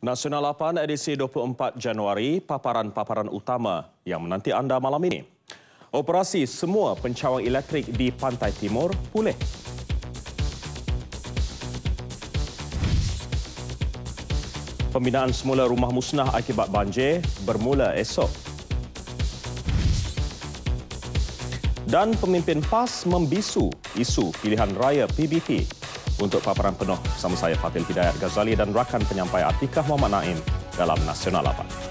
Nasional 8 edisi 24 Januari, paparan-paparan utama yang menanti anda malam ini. Operasi semua pencawang elektrik di Pantai Timur pulih. Pembinaan semula rumah musnah akibat banjir bermula esok. Dan pemimpin PAS membisu isu pilihan raya PBT. Untuk paparan penuh bersama saya Fatil Hidayat Ghazali dan rakan penyampai Atikah Muhammad Naim dalam Nasional 8.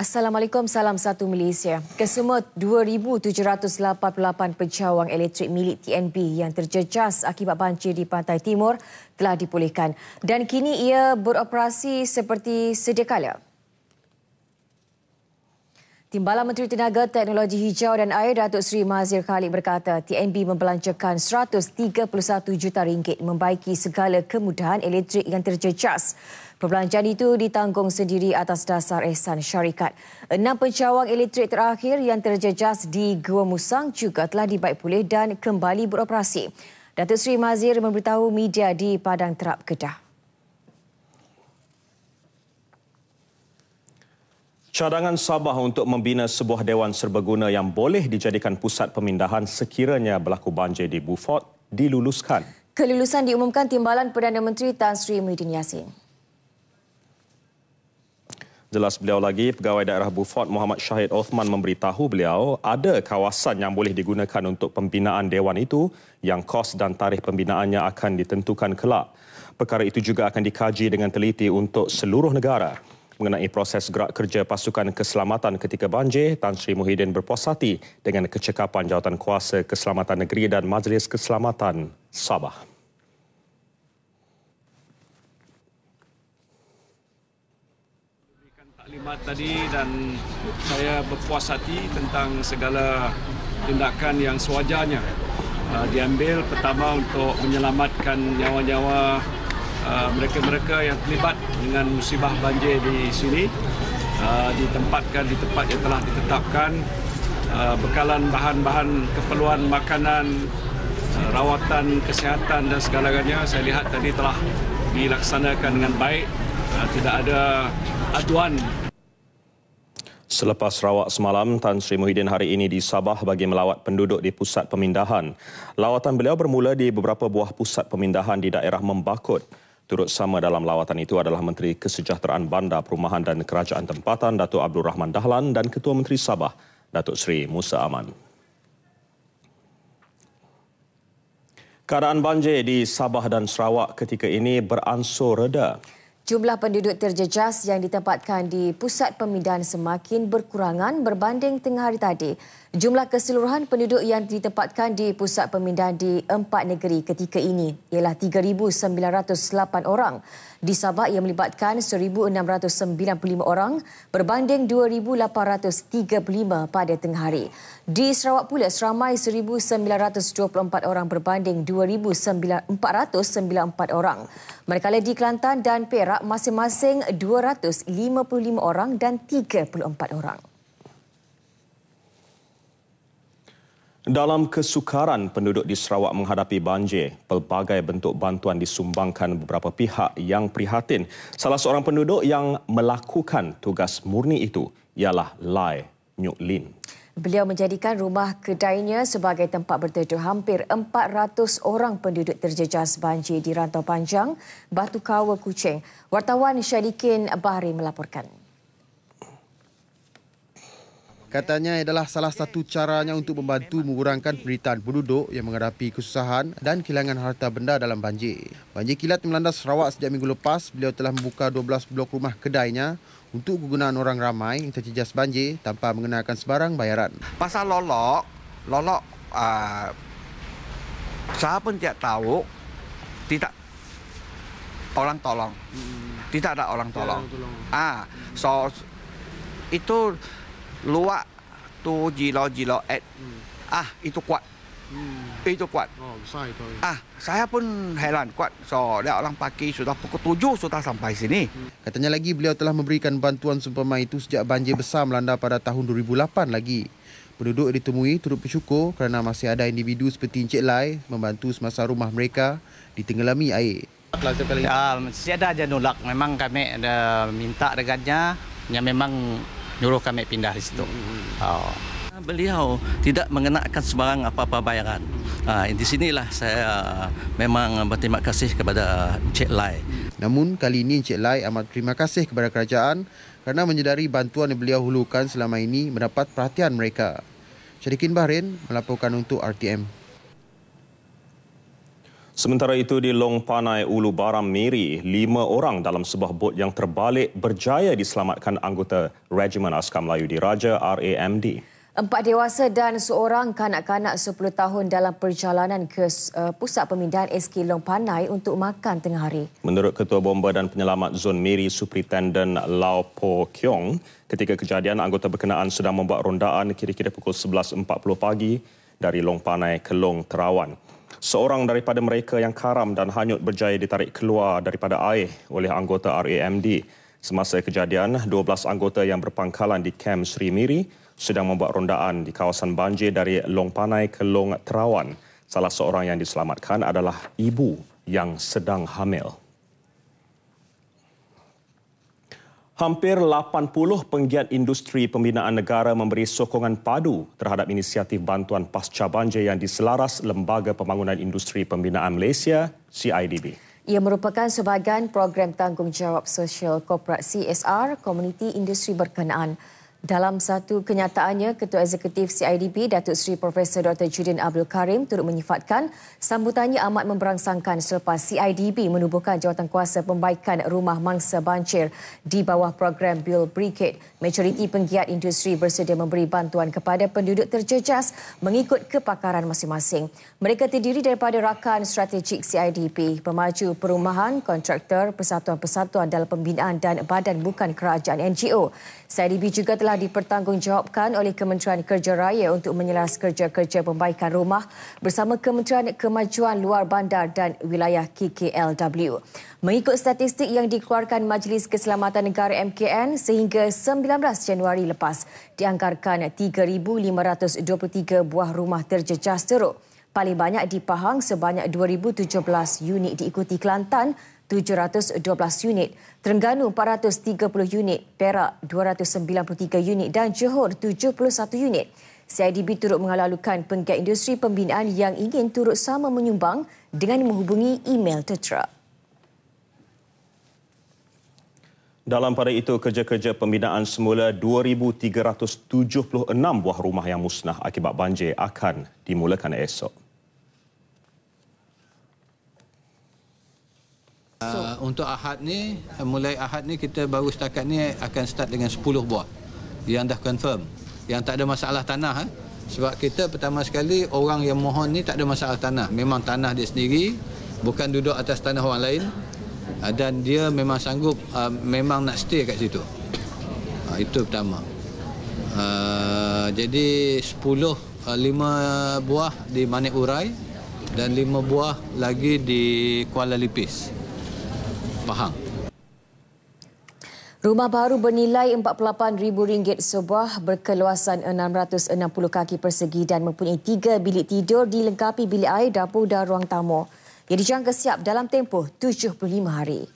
Assalamualaikum, salam satu Malaysia. Kesemut 2,788 pencawang elektrik milik TNB yang terjejas akibat banjir di Pantai Timur telah dipulihkan dan kini ia beroperasi seperti sedia kala. Timbalan Menteri Tenaga, Teknologi Hijau dan Air Datuk Seri Mazir Khalid berkata TNB membelanjakan RM131 juta membaiki segala kemudahan elektrik yang terjejas. Perbelanjaan itu ditanggung sendiri atas dasar ihsan syarikat. 6 pencawang elektrik terakhir yang terjejas di Gua Musang juga telah dibaik pulih dan kembali beroperasi. Datuk Seri Mazir memberitahu media di Padang Terap, Kedah. Cadangan Sabah untuk membina sebuah dewan serbaguna yang boleh dijadikan pusat pemindahan sekiranya berlaku banjir di Beaufort diluluskan. Kelulusan diumumkan Timbalan Perdana Menteri Tan Sri Muhyiddin Yassin. Jelas beliau lagi, Pegawai Daerah Beaufort Muhammad Syahid Othman memberitahu beliau ada kawasan yang boleh digunakan untuk pembinaan dewan itu yang kos dan tarikh pembinaannya akan ditentukan kelak. Perkara itu juga akan dikaji dengan teliti untuk seluruh negara. Mengenai proses gerak kerja pasukan keselamatan ketika banjir, Tan Sri Muhyiddin berpuas hati dengan kecekapan Jawatankuasa Keselamatan Negeri dan Majlis Keselamatan Sabah. Taklimat tadi dan saya berpuas hati tentang segala tindakan yang sewajarnya diambil. Pertama untuk menyelamatkan nyawa-nyawa mereka-mereka yang terlibat dengan musibah banjir di sini, ditempatkan di tempat yang telah ditetapkan, bekalan bahan-bahan keperluan makanan, rawatan kesihatan dan segalanya saya lihat tadi telah dilaksanakan dengan baik, tidak ada aduan. Selepas rawat semalam, Tan Sri Muhyiddin hari ini di Sabah bagi melawat penduduk di pusat pemindahan. Lawatan beliau bermula di beberapa buah pusat pemindahan di daerah Membakut. Turut sama dalam lawatan itu adalah Menteri Kesejahteraan Bandar, Perumahan dan Kerajaan Tempatan Datuk Abdul Rahman Dahlan dan Ketua Menteri Sabah Datuk Seri Musa Aman. Keadaan banjir di Sabah dan Sarawak ketika ini beransur reda. Jumlah penduduk terjejas yang ditempatkan di pusat pemindahan semakin berkurangan berbanding tengah hari tadi. Jumlah keseluruhan penduduk yang ditempatkan di pusat pemindahan di 4 negeri ketika ini ialah 3,908 orang. Di Sabah ia melibatkan 1,695 orang berbanding 2,835 pada tengah hari. Di Sarawak pula seramai 1,924 orang berbanding 2,494 orang. Manakala di Kelantan dan Perak masing-masing 255 orang dan 34 orang. Dalam kesukaran penduduk di Sarawak menghadapi banjir, pelbagai bentuk bantuan disumbangkan beberapa pihak yang prihatin. Salah seorang penduduk yang melakukan tugas murni itu ialah Lai Nyuk Lin. Beliau menjadikan rumah kedainya sebagai tempat berteduh hampir 400 orang penduduk terjejas banjir di Rantau Panjang, Batu Kawa, Kuching. Wartawan Syadikin Bahri melaporkan. Katanya adalah salah satu caranya untuk membantu mengurangkan penderitaan penduduk yang menghadapi kesusahan dan kehilangan harta benda dalam banjir. Banjir kilat melanda Sarawak sejak minggu lepas. Beliau telah membuka 12 blok rumah kedainya untuk kegunaan orang ramai yang terjejas banjir tanpa mengenakan sebarang bayaran. Pasal lolok, saya pun tidak tahu, tidak orang tolong. Tidak ada orang tolong. So itu luak tu jilo-jilo itu kuat. Itu kuat. Oh, besar itu. Saya pun heran kuat. So, dia orang pagi sudah pukul 7 sudah sampai sini. Katanya lagi beliau telah memberikan bantuan seumpama itu sejak banjir besar melanda pada tahun 2008 lagi. Penduduk ditemui turut bersyukur kerana masih ada individu seperti Encik Lai membantu semasa rumah mereka ditenggelami air. Ya, mesti ada aja nolak. Memang kami ada minta dengannya, yang memang nyuruh kami pindah di situ. Beliau tidak mengenakan sebarang apa-apa bayaran. Di sinilah saya memang berterima kasih kepada Encik Lai. Namun kali ini Encik Lai amat terima kasih kepada kerajaan kerana menyedari bantuan yang beliau hulukan selama ini mendapat perhatian mereka. Syarikin Bahrain melaporkan untuk RTM. Sementara itu di Long Panai, Ulu Baram, Miri, 5 orang dalam sebuah bot yang terbalik berjaya diselamatkan anggota Regimen Askar Melayu Diraja RAMD. 4 dewasa dan seorang kanak-kanak 10 tahun dalam perjalanan ke pusat pemindahan SK Long Panai untuk makan tengah hari. Menurut Ketua Bomba dan Penyelamat Zon Miri, Superintendent Lau Po Kiong, ketika kejadian anggota berkenaan sedang membuat rondaan kira-kira pukul 11.40 pagi dari Long Panai ke Long Terawan. Seorang daripada mereka yang karam dan hanyut berjaya ditarik keluar daripada air oleh anggota RAMD. Semasa kejadian, 12 anggota yang berpangkalan di Kem Sri Miri sedang membuat rondaan di kawasan banjir dari Long Panai ke Long Terawan. Salah seorang yang diselamatkan adalah ibu yang sedang hamil. Hampir 80 penggiat industri pembinaan negara memberi sokongan padu terhadap inisiatif bantuan pasca banjir yang diselaras Lembaga Pembangunan Industri Pembinaan Malaysia, CIDB. Ia merupakan sebahagian program tanggungjawab sosial korporat CSR komuniti industri berkenaan. Dalam satu kenyataannya, Ketua Eksekutif CIDB, Datuk Seri Profesor Dr. Judin Abdul Karim turut menyifatkan sambutannya amat memberangsangkan selepas CIDB menubuhkan jawatankuasa pembaikan rumah mangsa banjir di bawah program Bill Brigade. Majoriti penggiat industri bersedia memberi bantuan kepada penduduk terjejas mengikut kepakaran masing-masing. Mereka terdiri daripada rakan strategik CIDB, pemaju perumahan, kontraktor, persatuan-persatuan dalam pembinaan dan badan bukan kerajaan NGO. CIDB juga telah dipertanggungjawabkan oleh Kementerian Kerja Raya untuk menyelaras kerja-kerja pembaikan rumah bersama Kementerian Kemajuan Luar Bandar dan Wilayah KKLW. Mengikut statistik yang dikeluarkan Majlis Keselamatan Negara MKN sehingga 19 Januari lepas, dianggarkan 3,523 buah rumah terjejas teruk. Paling banyak di Pahang sebanyak 2,017 unit, diikuti Kelantan 712 unit, Terengganu 430 unit, Perak 293 unit dan Johor 71 unit. CIDB turut mengalu-alukan penggiat industri pembinaan yang ingin turut sama menyumbang dengan menghubungi email tertera. Dalam pada itu, kerja-kerja pembinaan semula 2,376 buah rumah yang musnah akibat banjir akan dimulakan esok. Untuk Ahad ni, mulai Ahad ni kita baru setakat ni akan start dengan 10 buah yang dah confirm, yang tak ada masalah tanah. Sebab kita pertama sekali orang yang mohon ni tak ada masalah tanah, memang tanah dia sendiri, bukan duduk atas tanah orang lain, dan dia memang sanggup, memang nak stay kat situ. Itu pertama. Jadi 5 buah di Manik Urai dan 5 buah lagi di Kuala Lipis, Pahang. Rumah baru bernilai RM48,000 sebuah berkeluasan 660 kaki persegi dan mempunyai 3 bilik tidur dilengkapi bilik air, dapur dan ruang tamu. Ia dijangka siap dalam tempoh 75 hari.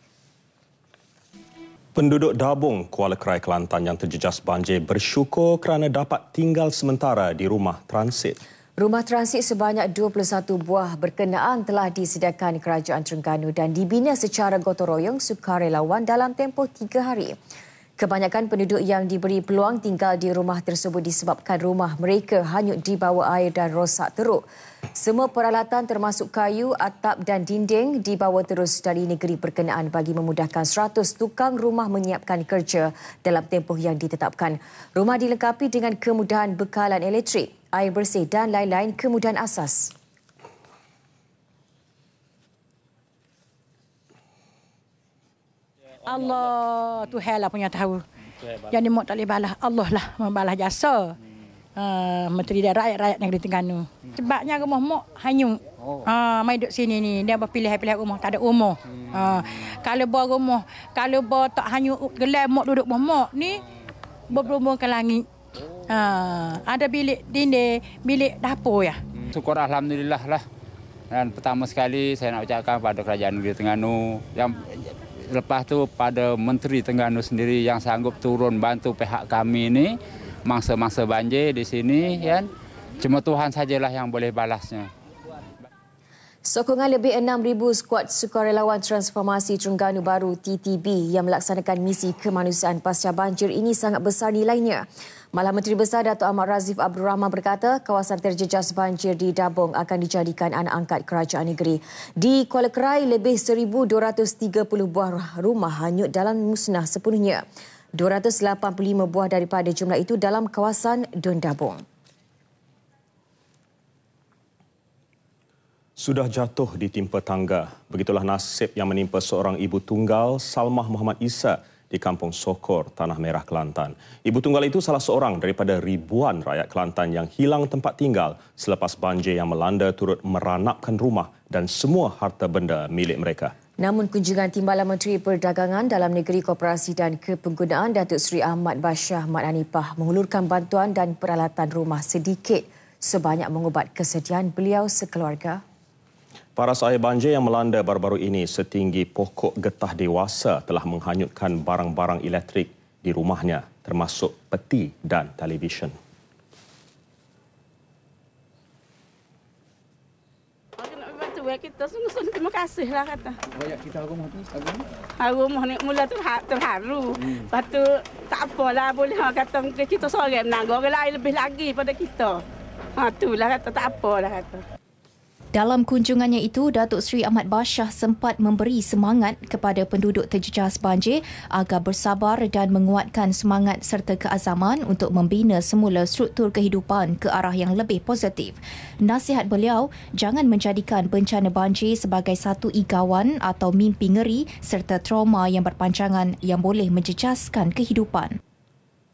Penduduk Dabung, Kuala Krai, Kelantan yang terjejas banjir bersyukur kerana dapat tinggal sementara di rumah transit. Rumah transit sebanyak 21 buah berkenaan telah disediakan Kerajaan Terengganu dan dibina secara gotong royong sukarelawan dalam tempoh 3 hari. Kebanyakan penduduk yang diberi peluang tinggal di rumah tersebut disebabkan rumah mereka hanyut di bawah air dan rosak teruk. Semua peralatan termasuk kayu, atap dan dinding dibawa terus dari negeri berkenaan bagi memudahkan 100 tukang rumah menyiapkan kerja dalam tempoh yang ditetapkan. Rumah dilengkapi dengan kemudahan bekalan elektrik, air bersih dan lain-lain kemudahan asas. Allah, Tuhan lah punya tahu. Yang ni mak tak boleh balas. Allah lah membalas jasa. Menteri dan rakyat negeri Terengganu. Sebabnya rumah mok hanyut. Mai duduk sini ni dia berpilih-pilih rumah tak ada rumah. Kalau bawa rumah, kalau bawa tak hanyut gelai mok duduk mok ni berbumbung ke langit. Ada bilik dinding, bilik dapur ya. Syukur alhamdulillah lah. Dan pertama sekali saya nak ucapkan pada kerajaan negeri Terengganu, yang lepas tu pada Menteri Terengganu sendiri yang sanggup turun bantu pihak kami ni mangsa-mangsa banjir di sini, kan. Cuma Tuhan sajalah yang boleh balasnya. Sokongan lebih 6,000 skuad sukarelawan transformasi Terengganu Baru TTB yang melaksanakan misi kemanusiaan pasca banjir ini sangat besar nilainya. Malah Menteri Besar Datuk Ahmad Razif Abdul Rahman berkata kawasan terjejas banjir di Dabong akan dijadikan anak angkat kerajaan negeri. Di Kuala Kerai, lebih 1,230 buah rumah hanyut dalam musnah sepenuhnya. 285 buah daripada jumlah itu dalam kawasan Dun Dabong. Sudah jatuh ditimpa tangga. Begitulah nasib yang menimpa seorang ibu tunggal, Salmah Muhammad Isa, di Kampung Sokor, Tanah Merah, Kelantan. Ibu tunggal itu salah seorang daripada ribuan rakyat Kelantan yang hilang tempat tinggal selepas banjir yang melanda turut meranapkan rumah dan semua harta benda milik mereka. Namun kunjungan Timbalan Menteri Perdagangan Dalam Negeri, Koperasi dan Kepenggunaan Datuk Seri Ahmad Bashar Mat Hanifah menghulurkan bantuan dan peralatan rumah sedikit sebanyak mengubat kesedihan beliau sekeluarga. Paras air banjir yang melanda baru-baru ini setinggi pokok getah dewasa telah menghanyutkan barang-barang elektrik di rumahnya, termasuk peti dan televisyen. Kita sungguh-sungguh terima kasihlah kata. Banyak kita rumah tu, rumah ni mula terharu. Lepas tu tak apalah, boleh kata kita seorang menanggung, orang lain lebih lagi pada kita. Itulah kata tak apalah kata. Dalam kunjungannya itu, Datuk Seri Ahmad Bashar sempat memberi semangat kepada penduduk terjejas banjir agar bersabar dan menguatkan semangat serta keazaman untuk membina semula struktur kehidupan ke arah yang lebih positif. Nasihat beliau, jangan menjadikan bencana banjir sebagai satu igawan atau mimpi ngeri serta trauma yang berpanjangan yang boleh menjejaskan kehidupan.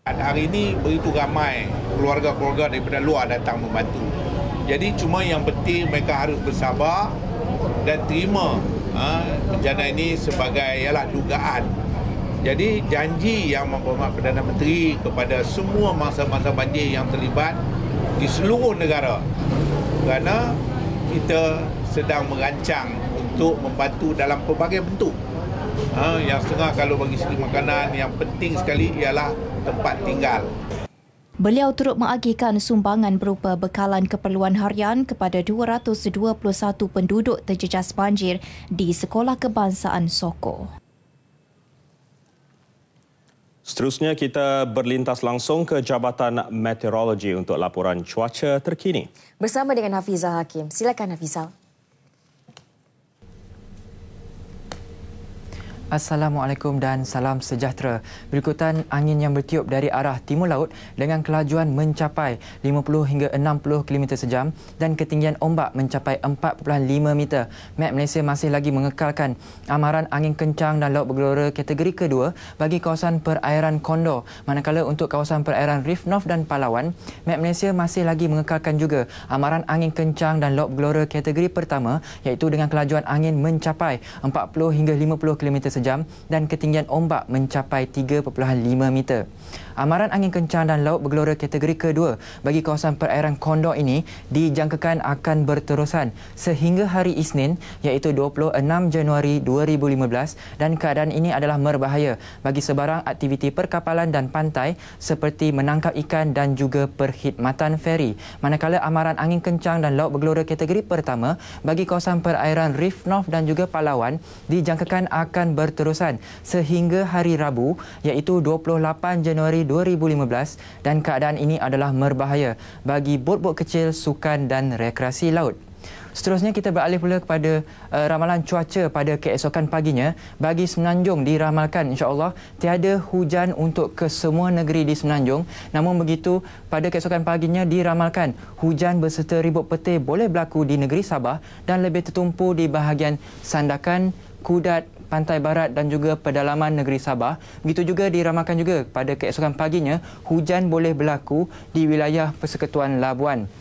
Hari ini begitu ramai keluarga-keluarga daripada luar datang membantu. Jadi cuma yang penting mereka harus bersabar dan terima bencana ini sebagai dugaan. Jadi janji yang Berhormat Perdana Menteri kepada semua mangsa-mangsa banjir yang terlibat di seluruh negara, kerana kita sedang merancang untuk membantu dalam pelbagai bentuk. Yang setengah kalau bagi segi makanan, yang penting sekali ialah tempat tinggal. Beliau turut mengagihkan sumbangan berupa bekalan keperluan harian kepada 221 penduduk terjejas banjir di Sekolah Kebangsaan Sokor. Seterusnya kita berlintas langsung ke Jabatan Meteorologi untuk laporan cuaca terkini. Bersama dengan Hafizah Hakim. Silakan Hafizah. Assalamualaikum dan salam sejahtera. Berikutan angin yang bertiup dari arah timur laut dengan kelajuan mencapai 50 hingga 60 km sejam dan ketinggian ombak mencapai 4.5 meter. Met Malaysia masih lagi mengekalkan amaran angin kencang dan laut bergelora kategori kedua bagi kawasan perairan Kondor. Manakala untuk kawasan perairan Reef North dan Palawan, Met Malaysia masih lagi mengekalkan juga amaran angin kencang dan laut bergelora kategori pertama, iaitu dengan kelajuan angin mencapai 40 hingga 50 km sejam dan ketinggian ombak mencapai 3.5 meter. Amaran angin kencang dan laut bergelora kategori kedua bagi kawasan perairan Kondor ini dijangkakan akan berterusan sehingga hari Isnin, iaitu 26 Januari 2015, dan keadaan ini adalah berbahaya bagi sebarang aktiviti perkapalan dan pantai seperti menangkap ikan dan juga perkhidmatan feri. Manakala amaran angin kencang dan laut bergelora kategori pertama bagi kawasan perairan Reef North dan juga Palawan dijangkakan akan berterusan sehingga hari Rabu, iaitu 28 Januari 2015, dan keadaan ini adalah berbahaya bagi bot-bot kecil, sukan dan rekreasi laut. Seterusnya kita beralih pula kepada ramalan cuaca pada keesokan paginya. Bagi Semenanjung diramalkan insya-Allah tiada hujan untuk kesemua negeri di Semenanjung. Namun begitu, pada keesokan paginya diramalkan hujan berserta ribut petir boleh berlaku di negeri Sabah dan lebih tertumpu di bahagian Sandakan, Kudat, pantai barat dan juga pedalaman negeri Sabah. Begitu juga diramalkan juga pada keesokan paginya hujan boleh berlaku di wilayah Persekutuan Labuan.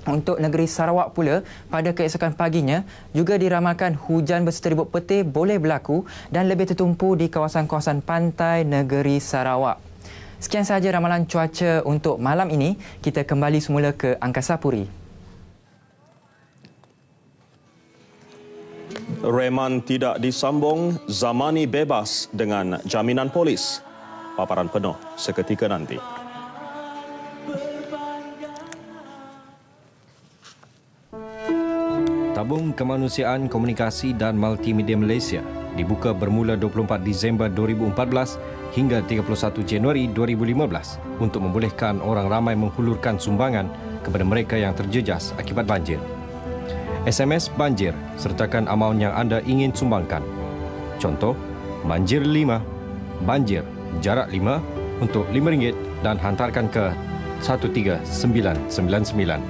Untuk negeri Sarawak pula, pada keesokan paginya juga diramalkan hujan berseteribut petir boleh berlaku dan lebih tertumpu di kawasan-kawasan pantai negeri Sarawak. Sekian sahaja ramalan cuaca untuk malam ini. Kita kembali semula ke Angkasa Puri. Reman tidak disambung, Zamani bebas dengan jaminan polis. Paparan penuh seketika nanti. Tabung Kemanusiaan Komunikasi dan Multimedia Malaysia dibuka bermula 24 Disember 2014 hingga 31 Januari 2015 untuk membolehkan orang ramai menghulurkan sumbangan kepada mereka yang terjejas akibat banjir. SMS banjir sertakan amaun yang anda ingin sumbangkan. Contoh, banjir 5, banjir jarak 5 untuk RM5 dan hantarkan ke 13999.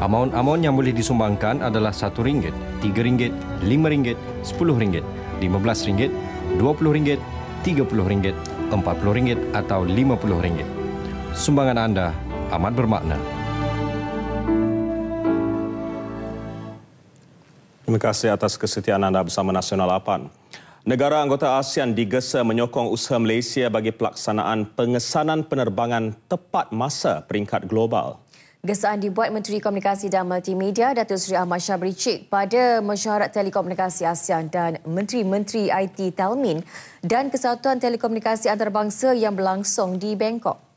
Amaun-amaun yang boleh disumbangkan adalah RM1, RM3, RM5, RM10, RM15, RM20, RM30, RM40 atau RM50. Sumbangan anda amat bermakna. Terima kasih atas kesetiaan anda bersama Nasional 8. Negara anggota ASEAN digesa menyokong usaha Malaysia bagi pelaksanaan pengesanan penerbangan tepat masa peringkat global. Gesaan dibuat Menteri Komunikasi dan Multimedia Datuk Seri Ahmad Syabri Cik pada Mesyuarat Telekomunikasi ASEAN dan Menteri-Menteri IT Telmin dan Kesatuan Telekomunikasi Antarabangsa yang berlangsung di Bangkok.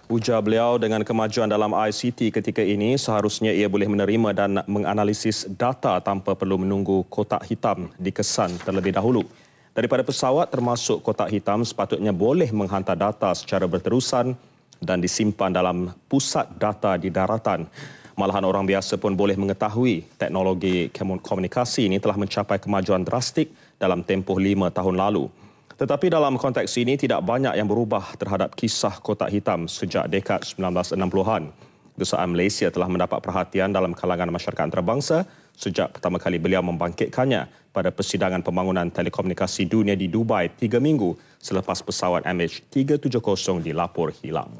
Ujar beliau, dengan kemajuan dalam ICT ketika ini, seharusnya ia boleh menerima dan menganalisis data tanpa perlu menunggu kotak hitam dikesan terlebih dahulu. Daripada pesawat termasuk kotak hitam sepatutnya boleh menghantar data secara berterusan dan disimpan dalam pusat data di daratan. Malahan orang biasa pun boleh mengetahui teknologi komunikasi ini telah mencapai kemajuan drastik dalam tempoh 5 tahun lalu. Tetapi dalam konteks ini tidak banyak yang berubah terhadap kisah kotak hitam sejak dekad 1960-an. Gesaan Malaysia telah mendapat perhatian dalam kalangan masyarakat antarabangsa sejak pertama kali beliau membangkitkannya pada persidangan pembangunan telekomunikasi dunia di Dubai 3 minggu selepas pesawat MH370 dilapor hilang.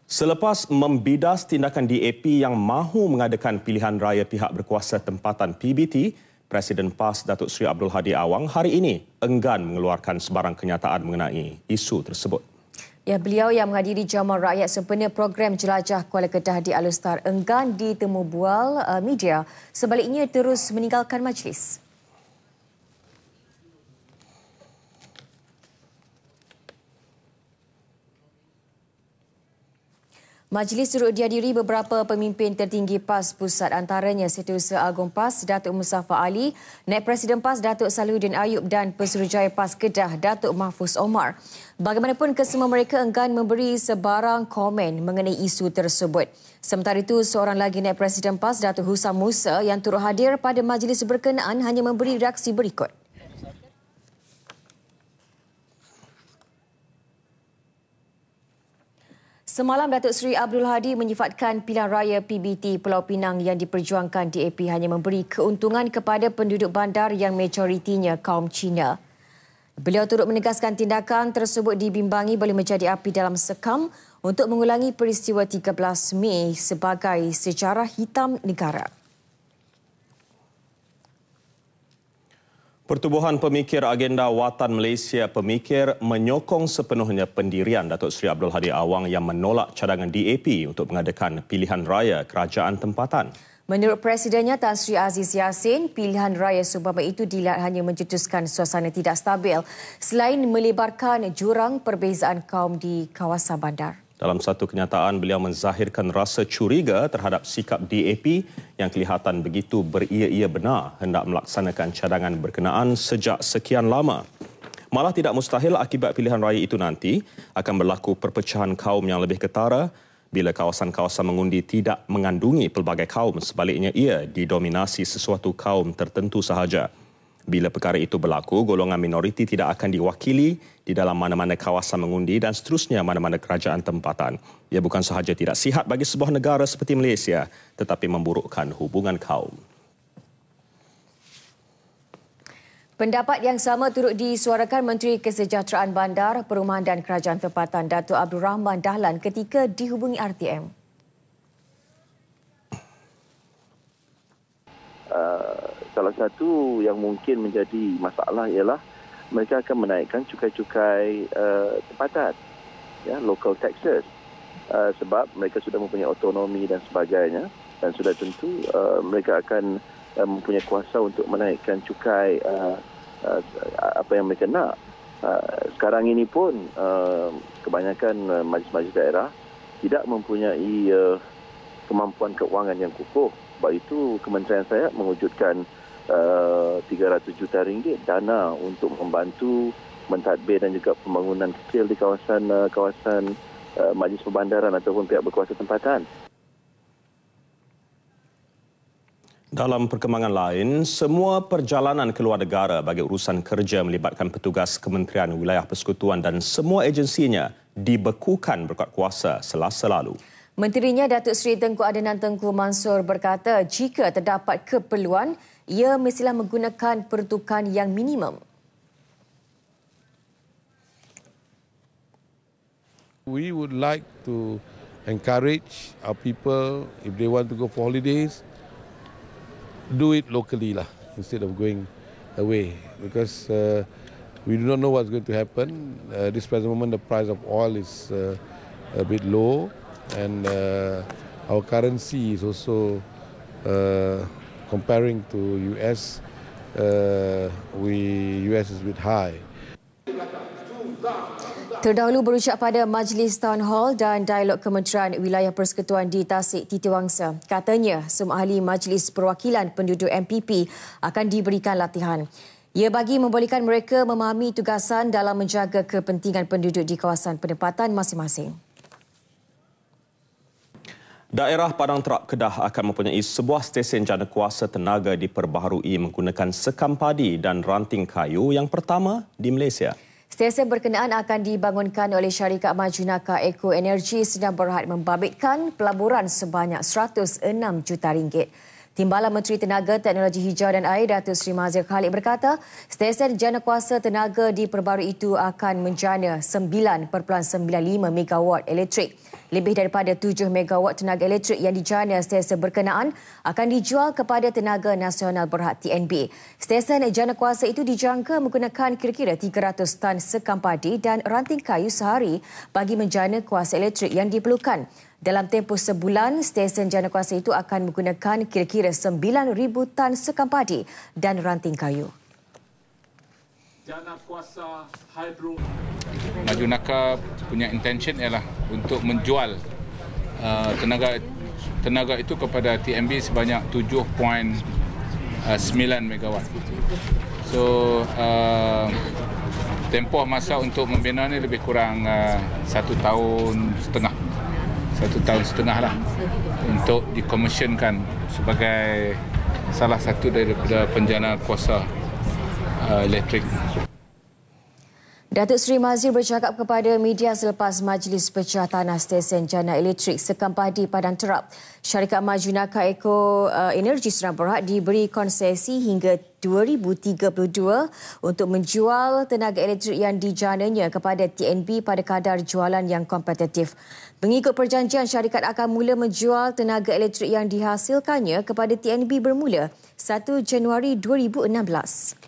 Selepas membidas tindakan DAP yang mahu mengadakan pilihan raya pihak berkuasa tempatan PBT, Presiden PAS Datuk Seri Abdul Hadi Awang hari ini enggan mengeluarkan sebarang kenyataan mengenai isu tersebut. Ya, beliau yang menghadiri jamuan rakyat sempena program Jelajah Kuala Kedah di Alustar enggan ditemu bual media. Sebaliknya terus meninggalkan majlis. Majlis turut dihadiri beberapa pemimpin tertinggi PAS Pusat, antaranya Setiausaha Agung PAS Datuk Muzaffar Ali, Naib Presiden PAS Datuk Salihuddin Ayub dan Pesuruhjaya PAS Kedah Datuk Mahfuz Omar. Bagaimanapun, kesemua mereka enggan memberi sebarang komen mengenai isu tersebut. Sementara itu, seorang lagi Naib Presiden PAS Datuk Husam Musa yang turut hadir pada majlis berkenaan hanya memberi reaksi berikut. Semalam, Datuk Seri Abdul Hadi menyifatkan pilihan raya PBT Pulau Pinang yang diperjuangkan DAP hanya memberi keuntungan kepada penduduk bandar yang majoritinya kaum Cina. Beliau turut menegaskan tindakan tersebut dibimbangi boleh menjadi api dalam sekam untuk mengulangi peristiwa 13 Mei sebagai sejarah hitam negara. Pertubuhan Pemikir Agenda Watan Malaysia Pemikir menyokong sepenuhnya pendirian Datuk Seri Abdul Hadi Awang yang menolak cadangan DAP untuk mengadakan pilihan raya kerajaan tempatan. Menurut Presidennya Tan Sri Aziz Yassin, pilihan raya seumpama itu dilihat hanya mencetuskan suasana tidak stabil selain melebarkan jurang perbezaan kaum di kawasan bandar. Dalam satu kenyataan, beliau menzahirkan rasa curiga terhadap sikap DAP yang kelihatan begitu beria-ia benar hendak melaksanakan cadangan berkenaan sejak sekian lama. Malah tidak mustahil akibat pilihan raya itu nanti akan berlaku perpecahan kaum yang lebih ketara bila kawasan-kawasan mengundi tidak mengandungi pelbagai kaum, sebaliknya ia didominasi sesuatu kaum tertentu sahaja. Bila perkara itu berlaku, golongan minoriti tidak akan diwakili di dalam mana-mana kawasan mengundi dan seterusnya mana-mana kerajaan tempatan. Ia bukan sahaja tidak sihat bagi sebuah negara seperti Malaysia, tetapi memburukkan hubungan kaum. Pendapat yang sama turut disuarakan Menteri Kesejahteraan Bandar, Perumahan dan Kerajaan Tempatan Datuk Abdul Rahman Dahlan ketika dihubungi RTM. Salah satu yang mungkin menjadi masalah ialah mereka akan menaikkan cukai-cukai tempatan, ya, local taxes, sebab mereka sudah mempunyai otonomi dan sebagainya, dan sudah tentu mereka akan mempunyai kuasa untuk menaikkan cukai apa yang mereka nak. Sekarang ini pun kebanyakan majlis-majlis daerah tidak mempunyai kemampuan keuangan yang kukuh. Sebab itu kementerian saya mewujudkan 300 juta ringgit dana untuk membantu mentadbir dan juga pembangunan kecil di kawasan majlis perbandaran ataupun pihak berkuasa tempatan. Dalam perkembangan lain, semua perjalanan keluar negara bagi urusan kerja melibatkan petugas Kementerian Wilayah Persekutuan dan semua agensinya dibekukan berkat kuasa Selasa lalu. Menterinya Datuk Seri Tengku Adenan Tengku Mansur berkata jika terdapat keperluan, ia mestilah menggunakan peruntukan yang minimum. We would like to encourage our people, if they want to go for holidays, do it locally lah, instead of going away, because we do not know what's going to happen. This present moment, the price of oil is a bit low, and our currency is also comparing to US. US is a bit high. Terdahulu berucap pada Majlis Town Hall dan Dialog Kementerian Wilayah Persekutuan di Tasik Titiwangsa. Katanya, semua ahli Majlis Perwakilan Penduduk MPP akan diberikan latihan. Ia bagi membolehkan mereka memahami tugasan dalam menjaga kepentingan penduduk di kawasan penempatan masing-masing. Daerah Padang Terak Kedah akan mempunyai sebuah stesen jana kuasa tenaga diperbaharui menggunakan sekam padi dan ranting kayu yang pertama di Malaysia. Stesen berkenaan akan dibangunkan oleh syarikat Maju Nakar Eco Energy Sdn Bhd membabitkan pelaburan sebanyak RM106 juta. Timbalan Menteri Tenaga, Teknologi Hijau dan Air Datuk Seri Mazir Khalid berkata, stesen jana kuasa tenaga diperbarui itu akan menjana 9.95 megawatt elektrik. Lebih daripada 7 megawatt tenaga elektrik yang dijana stesen berkenaan akan dijual kepada Tenaga Nasional Berhad TNB. Stesen jana kuasa itu dijangka menggunakan kira-kira 300 tan sekam padi dan ranting kayu sehari bagi menjana kuasa elektrik yang diperlukan. Dalam tempoh sebulan, stesen jana kuasa itu akan menggunakan kira-kira 9,000 tan sekam padi dan ranting kayu. Jana kuasa hidro. Maju Nakar punya intention ialah untuk menjual tenaga itu kepada TNB sebanyak 7.9 megawatt. So tempoh masa untuk membina ni lebih kurang 1 tahun setengah lah untuk dikomisionkan sebagai salah satu daripada penjana kuasa elektrik. Datuk Seri Mazir bercakap kepada media selepas Majlis Pecah Tanah Stesen Jana Elektrik Sekam Padi Padang Terap. Syarikat Maju Nakar Eco Energy Sdn Bhd diberi konsesi hingga 2032 untuk menjual tenaga elektrik yang dijananya kepada TNB pada kadar jualan yang kompetitif. Mengikut perjanjian, syarikat akan mula menjual tenaga elektrik yang dihasilkannya kepada TNB bermula 1 Januari 2016.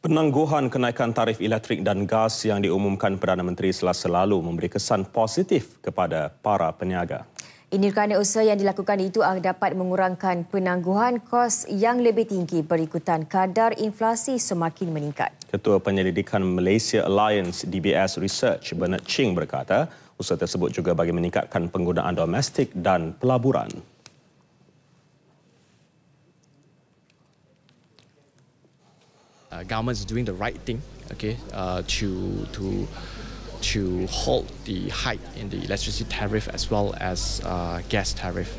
Penangguhan kenaikan tarif elektrik dan gas yang diumumkan Perdana Menteri Selasa lalu memberi kesan positif kepada para peniaga. Ini kerana usaha yang dilakukan itu dapat mengurangkan penangguhan kos yang lebih tinggi berikutan kadar inflasi semakin meningkat. Ketua Penyelidikan Malaysia Alliance DBS Research Bernard Ching berkata, usaha tersebut juga bagi meningkatkan penggunaan domestik dan pelaburan. Government is doing the right thing, okay, to halt the hike in the electricity tariff as well as gas tariff.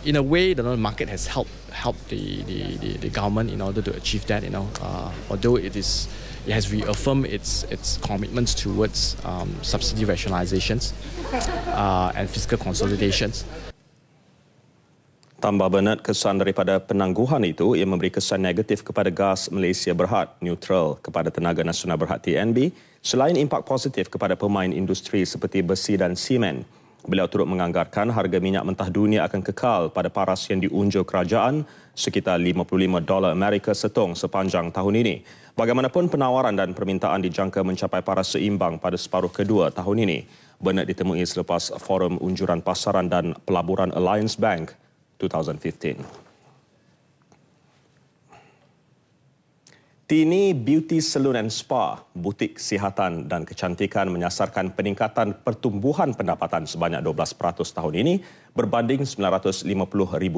in a way, the market has helped the government in order to achieve that. Although it has reaffirmed its commitments towards subsidy rationalizations and fiscal consolidations. Tambah Bernard, kesan daripada penangguhan itu ia memberi kesan negatif kepada gas Malaysia Berhad, neutral kepada Tenaga Nasional Berhad TNB, selain impak positif kepada pemain industri seperti besi dan simen. Beliau turut menganggarkan harga minyak mentah dunia akan kekal pada paras yang diunjur kerajaan sekitar $55 Amerika setong sepanjang tahun ini. Bagaimanapun, penawaran dan permintaan dijangka mencapai paras seimbang pada separuh kedua tahun ini. Bernard ditemui selepas Forum Unjuran Pasaran dan Pelaburan Alliance Bank 2015. Tini Beauty Salon and Spa, butik kesihatan dan kecantikan menyasarkan peningkatan pertumbuhan pendapatan sebanyak 12% tahun ini berbanding RM950,000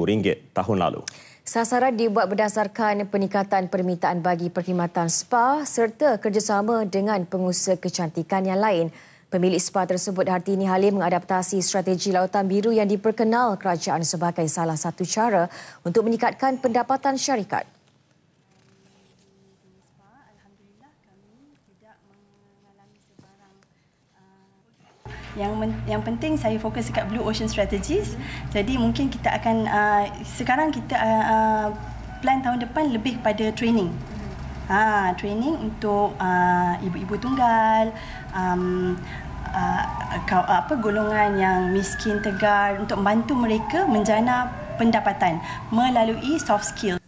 tahun lalu. Sasaran dibuat berdasarkan peningkatan permintaan bagi perkhidmatan spa serta kerjasama dengan pengusaha kecantikan yang lain. Pemilik spa tersebut Hartini Halim mengadaptasi strategi Lautan Biru yang diperkenal kerajaan sebagai salah satu cara untuk meningkatkan pendapatan syarikat. Yang penting saya fokus dekat Blue Ocean Strategies. Jadi mungkin kita akan sekarang kita plan tahun depan lebih pada training. Training untuk ibu-ibu tunggal, golongan yang miskin tegar, untuk membantu mereka menjana pendapatan melalui soft skills.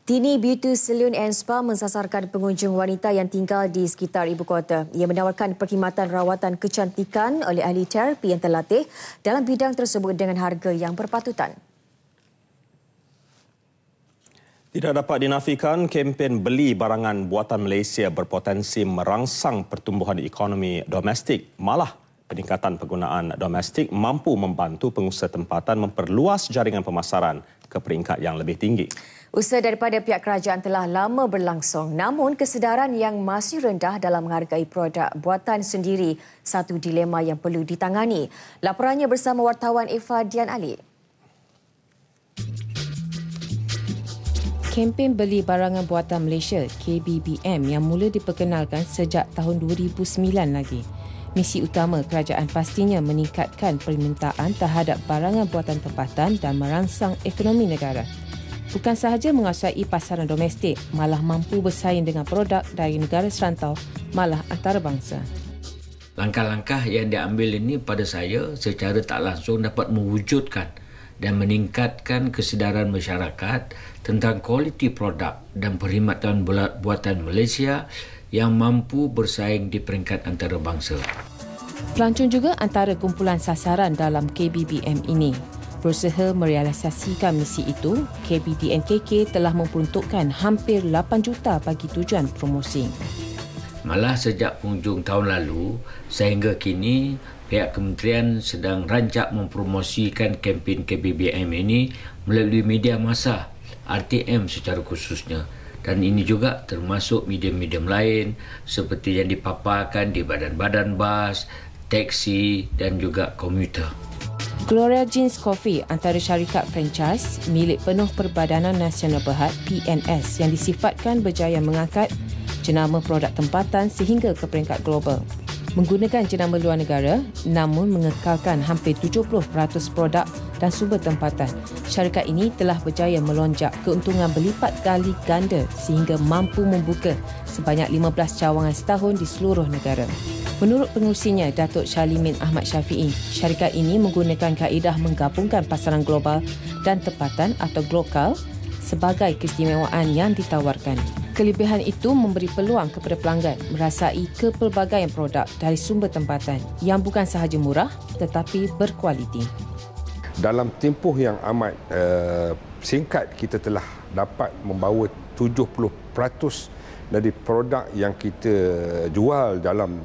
Tini Beauty Salon and Spa mensasarkan pengunjung wanita yang tinggal di sekitar ibu kota. Ia menawarkan perkhidmatan rawatan kecantikan oleh ahli terapi yang terlatih dalam bidang tersebut dengan harga yang berpatutan. Tidak dapat dinafikan, kempen beli barangan buatan Malaysia berpotensi merangsang pertumbuhan ekonomi domestik. Malah, peningkatan penggunaan domestik mampu membantu pengusaha tempatan memperluas jaringan pemasaran ke peringkat yang lebih tinggi. Usaha daripada pihak kerajaan telah lama berlangsung, namun kesedaran yang masih rendah dalam menghargai produk buatan sendiri satu dilema yang perlu ditangani. Laporannya bersama wartawan Eva Dian Ali. Kempen beli barangan buatan Malaysia KBBM yang mula diperkenalkan sejak tahun 2009 lagi. Misi utama kerajaan pastinya meningkatkan permintaan terhadap barangan buatan tempatan dan merangsang ekonomi negara. Bukan sahaja menguasai pasaran domestik, malah mampu bersaing dengan produk dari negara serantau, malah antarabangsa. Langkah-langkah yang diambil ini pada saya secara tak langsung dapat mewujudkan dan meningkatkan kesedaran masyarakat tentang kualiti produk dan perkhidmatan buatan Malaysia yang mampu bersaing di peringkat antarabangsa. Pelancong juga antara kumpulan sasaran dalam KBBM ini. Berusaha merealisasikan misi itu, KBDNKK telah memperuntukkan hampir 8 juta bagi tujuan promosi. Malah sejak penghujung tahun lalu sehingga kini, pihak kementerian sedang rancak mempromosikan kempen KBBM ini melalui media massa, RTM secara khususnya. Dan ini juga termasuk medium-medium lain seperti yang dipaparkan di badan-badan bas, teksi dan juga komuter. Gloria Jeans Coffee antara syarikat franchise milik penuh Perbadanan Nasional Berhad PNS yang disifatkan berjaya mengangkat jenama produk tempatan sehingga ke peringkat global. Menggunakan jenama luar negara namun mengekalkan hampir 70% produk dan sumber tempatan. Syarikat ini telah berjaya melonjak keuntungan berlipat kali ganda sehingga mampu membuka sebanyak 15 cawangan setahun di seluruh negara. Menurut pengurusinya, Datuk Syalimin Ahmad Syafiee, syarikat ini menggunakan kaedah menggabungkan pasaran global dan tempatan atau glokal sebagai keistimewaan yang ditawarkan. Kelebihan itu memberi peluang kepada pelanggan merasai kepelbagaian produk dari sumber tempatan yang bukan sahaja murah tetapi berkualiti. Dalam tempoh yang amat singkat, kita telah dapat membawa 70% dari produk yang kita jual dalam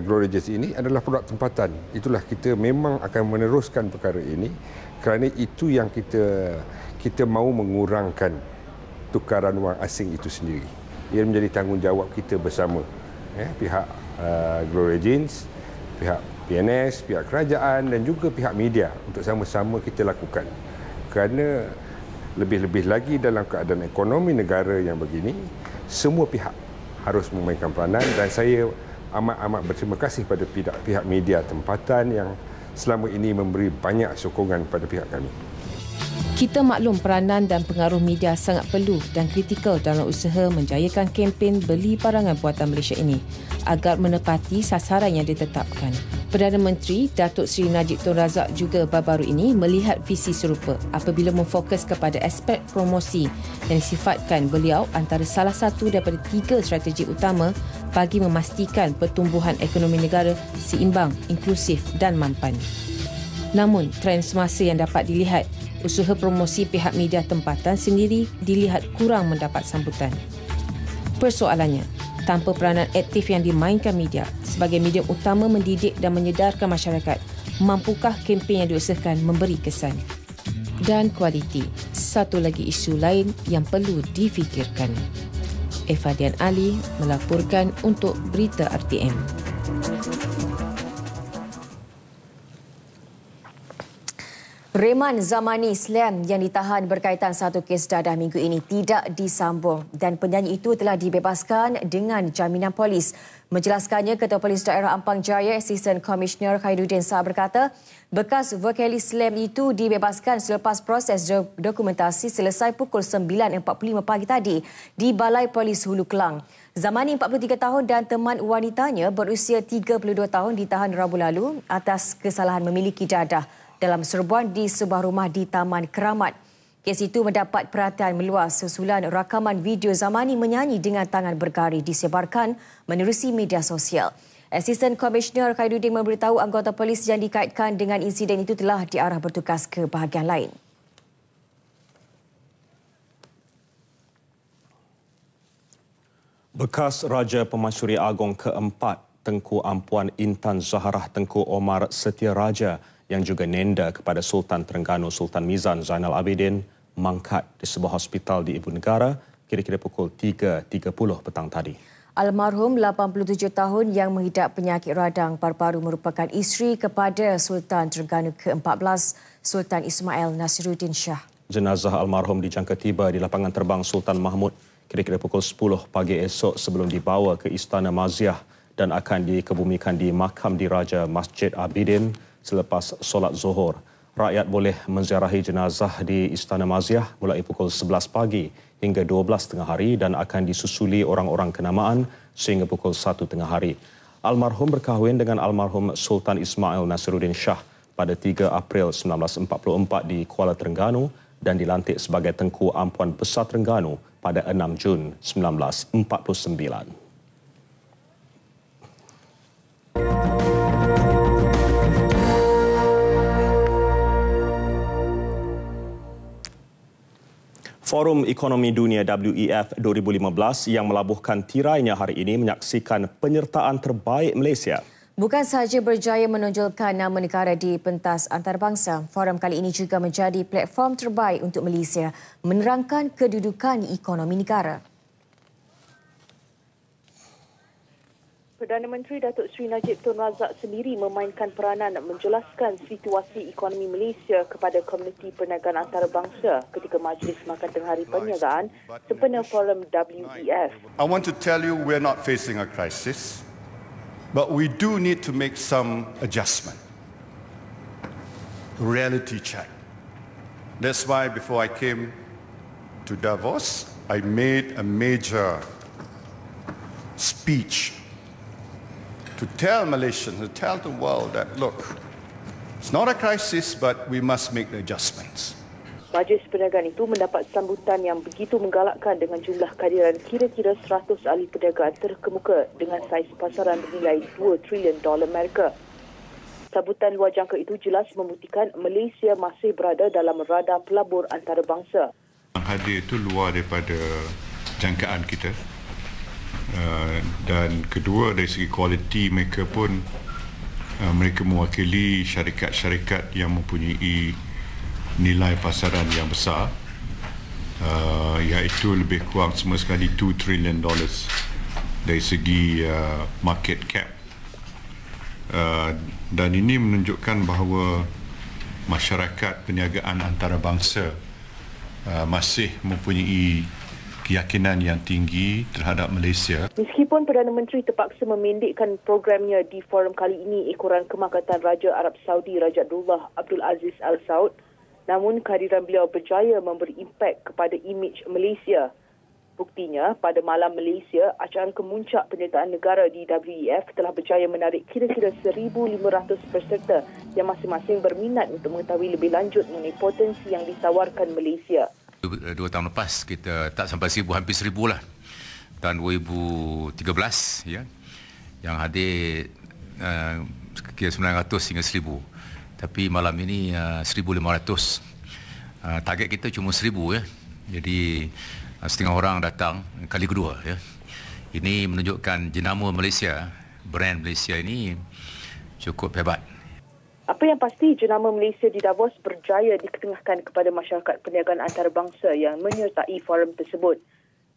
Gloria Jeans ini adalah produk tempatan. Itulah kita memang akan meneruskan perkara ini kerana itu yang kita mahu mengurangkan tukaran wang asing itu sendiri. Ia menjadi tanggungjawab kita bersama, pihak Gloria Jeans, pihak PNS, pihak kerajaan dan juga pihak media untuk sama-sama kita lakukan. Kerana lebih-lebih lagi dalam keadaan ekonomi negara yang begini, semua pihak harus memainkan peranan dan saya amat-amat berterima kasih pada pihak media tempatan yang selama ini memberi banyak sokongan pada pihak kami. Kita maklum peranan dan pengaruh media sangat perlu dan kritikal dalam usaha menjayakan kempen beli barangan buatan Malaysia ini agar menepati sasaran yang ditetapkan. Perdana Menteri Datuk Seri Najib Tun Razak juga baru-baru ini melihat visi serupa apabila memfokus kepada aspek promosi yang disifatkan beliau antara salah satu daripada 3 strategi utama bagi memastikan pertumbuhan ekonomi negara seimbang, inklusif dan mampan. Namun, trend semasa yang dapat dilihat, usaha promosi pihak media tempatan sendiri dilihat kurang mendapat sambutan. Persoalannya, tanpa peranan aktif yang dimainkan media sebagai medium utama mendidik dan menyedarkan masyarakat, mampukah kempen yang diusahakan memberi kesan dan kualiti? Satu lagi isu lain yang perlu difikirkan. Efadian Ali melaporkan untuk Berita RTM. Reman Zamani Slam yang ditahan berkaitan satu kes dadah minggu ini tidak disambung dan penyanyi itu telah dibebaskan dengan jaminan polis. Menjelaskannya, Ketua Polis Daerah Ampang Jaya, Assistant Commissioner Khairuddin Saab berkata, bekas vokalis Slam itu dibebaskan selepas proses dokumentasi selesai pukul 9.45 pagi tadi di Balai Polis Hulu Kelang. Zamani 43 tahun dan teman wanitanya berusia 32 tahun ditahan Rabu lalu atas kesalahan memiliki dadah dalam serbuan di sebuah rumah di Taman Keramat. Kes itu mendapat perhatian meluas susulan rakaman video Zamani menyanyi dengan tangan bergari disebarkan menerusi media sosial. Assistant Commissioner Khairuddin memberitahu anggota polis yang dikaitkan dengan insiden itu telah diarah bertugas ke bahagian lain. Bekas Raja Pemasyuri Agong keempat Tengku Ampuan Intan Zaharah Tengku Omar Setia Raja yang juga nenda kepada Sultan Terengganu Sultan Mizan Zainal Abidin mangkat di sebuah hospital di Ibu Negara kira-kira pukul 3.30 petang tadi. Almarhum 87 tahun yang mengidap penyakit radang paru-paru merupakan isteri kepada Sultan Terengganu ke-14 Sultan Ismail Nasiruddin Shah. Jenazah almarhum dijangka tiba di lapangan terbang Sultan Mahmud kira-kira pukul 10 pagi esok sebelum dibawa ke Istana Maziah dan akan dikebumikan di makam diraja Masjid Abidin selepas solat Zuhur. Rakyat boleh menziarahi jenazah di Istana Maziah mulai pukul 11 pagi hingga 12 tengah hari dan akan disusuli orang-orang kenamaan sehingga pukul 1 tengah hari. Almarhum berkahwin dengan almarhum Sultan Ismail Nasiruddin Shah pada 3 April 1944 di Kuala Terengganu dan dilantik sebagai Tengku Ampuan Besar Terengganu pada 6 Jun 1949. Forum Ekonomi Dunia WEF 2015 yang melabuhkan tirainya hari ini menyaksikan penyertaan terbaik Malaysia. Bukan sahaja berjaya menonjolkan nama negara di pentas antarabangsa, forum kali ini juga menjadi platform terbaik untuk Malaysia menerangkan kedudukan ekonomi negara. Perdana Menteri Datuk Seri Najib Tun Razak sendiri memainkan peranan menjelaskan situasi ekonomi Malaysia kepada komuniti perniagaan antarabangsa ketika Majlis Makan Tengah Hari Perniagaan sempena Forum WEF. I want to tell you we're not facing a crisis, but we do need to make some adjustment. Reality check. That's why before I came to Davos, I made a major speech to tell Malaysians, to tell the world that, look, it's not a crisis, but we must make the adjustments. Majlis perniagaan itu mendapat sambutan yang begitu menggalakkan dengan jumlah kehadiran kira-kira 100 ahli perniagaan terkemuka dengan saiz pasaran bernilai $2 trilion Amerika. Sambutan luar jangka itu jelas membuktikan Malaysia masih berada dalam radar pelabur antarabangsa. Hadir itu luar daripada jangkaan kita. Dan kedua dari segi kualiti mereka pun mereka mewakili syarikat-syarikat yang mempunyai nilai pasaran yang besar, iaitu lebih kurang semua sekali $2 trillion dari segi market cap, Dan ini menunjukkan bahawa masyarakat perniagaan antarabangsa masih mempunyai keyakinan yang tinggi terhadap Malaysia. Meskipun Perdana Menteri terpaksa memendekkan programnya di forum kali ini ekoran kemakatan Raja Arab Saudi Raja Abdullah Abdul Aziz Al Saud, namun kehadiran beliau berjaya memberi impak kepada imej Malaysia. Buktinya, pada malam Malaysia, acara kemuncak penyertaan negara di WEF telah berjaya menarik kira-kira 1,500 peserta yang masing-masing berminat untuk mengetahui lebih lanjut mengenai potensi yang ditawarkan Malaysia. 2 tahun lepas kita tak sampai 1,000, hampir 1,000 lah. Tahun 2013 ya, yang hadir kira 900 hingga 1,000. Tapi malam ini 1,500. Target kita cuma 1,000 ya. Jadi setengah orang datang kali kedua ya. Ini menunjukkan jenama Malaysia, brand Malaysia ini cukup hebat. Apa yang pasti, jenama Malaysia di Davos berjaya diketengahkan kepada masyarakat perniagaan antarabangsa yang menyertai forum tersebut.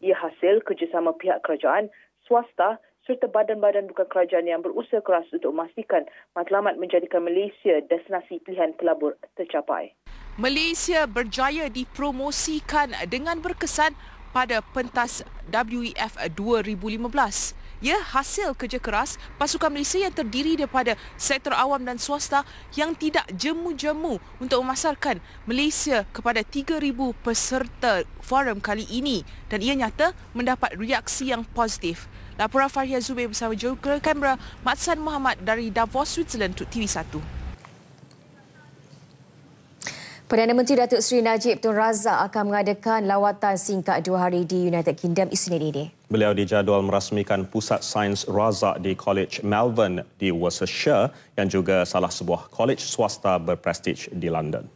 Ia hasil kerjasama pihak kerajaan, swasta serta badan-badan bukan kerajaan yang berusaha keras untuk memastikan matlamat menjadikan Malaysia destinasi pilihan pelabur tercapai. Malaysia berjaya dipromosikan dengan berkesan pada pentas WEF 2015. Ia hasil kerja keras pasukan Malaysia yang terdiri daripada sektor awam dan swasta yang tidak jemu-jemu untuk memasarkan Malaysia kepada 3,000 peserta forum kali ini, dan ia nyata mendapat reaksi yang positif. Laporan Faria Zubair bersama juru kamera Matsan Muhammad dari Davos, Switzerland untuk TV1. Perdana Menteri Datuk Seri Najib Tun Razak akan mengadakan lawatan singkat 2 hari di United Kingdom Isnin ini. Beliau dijadual merasmikan Pusat Sains Razak di College Malvern di Worcestershire yang juga salah sebuah kolej swasta berprestij di London.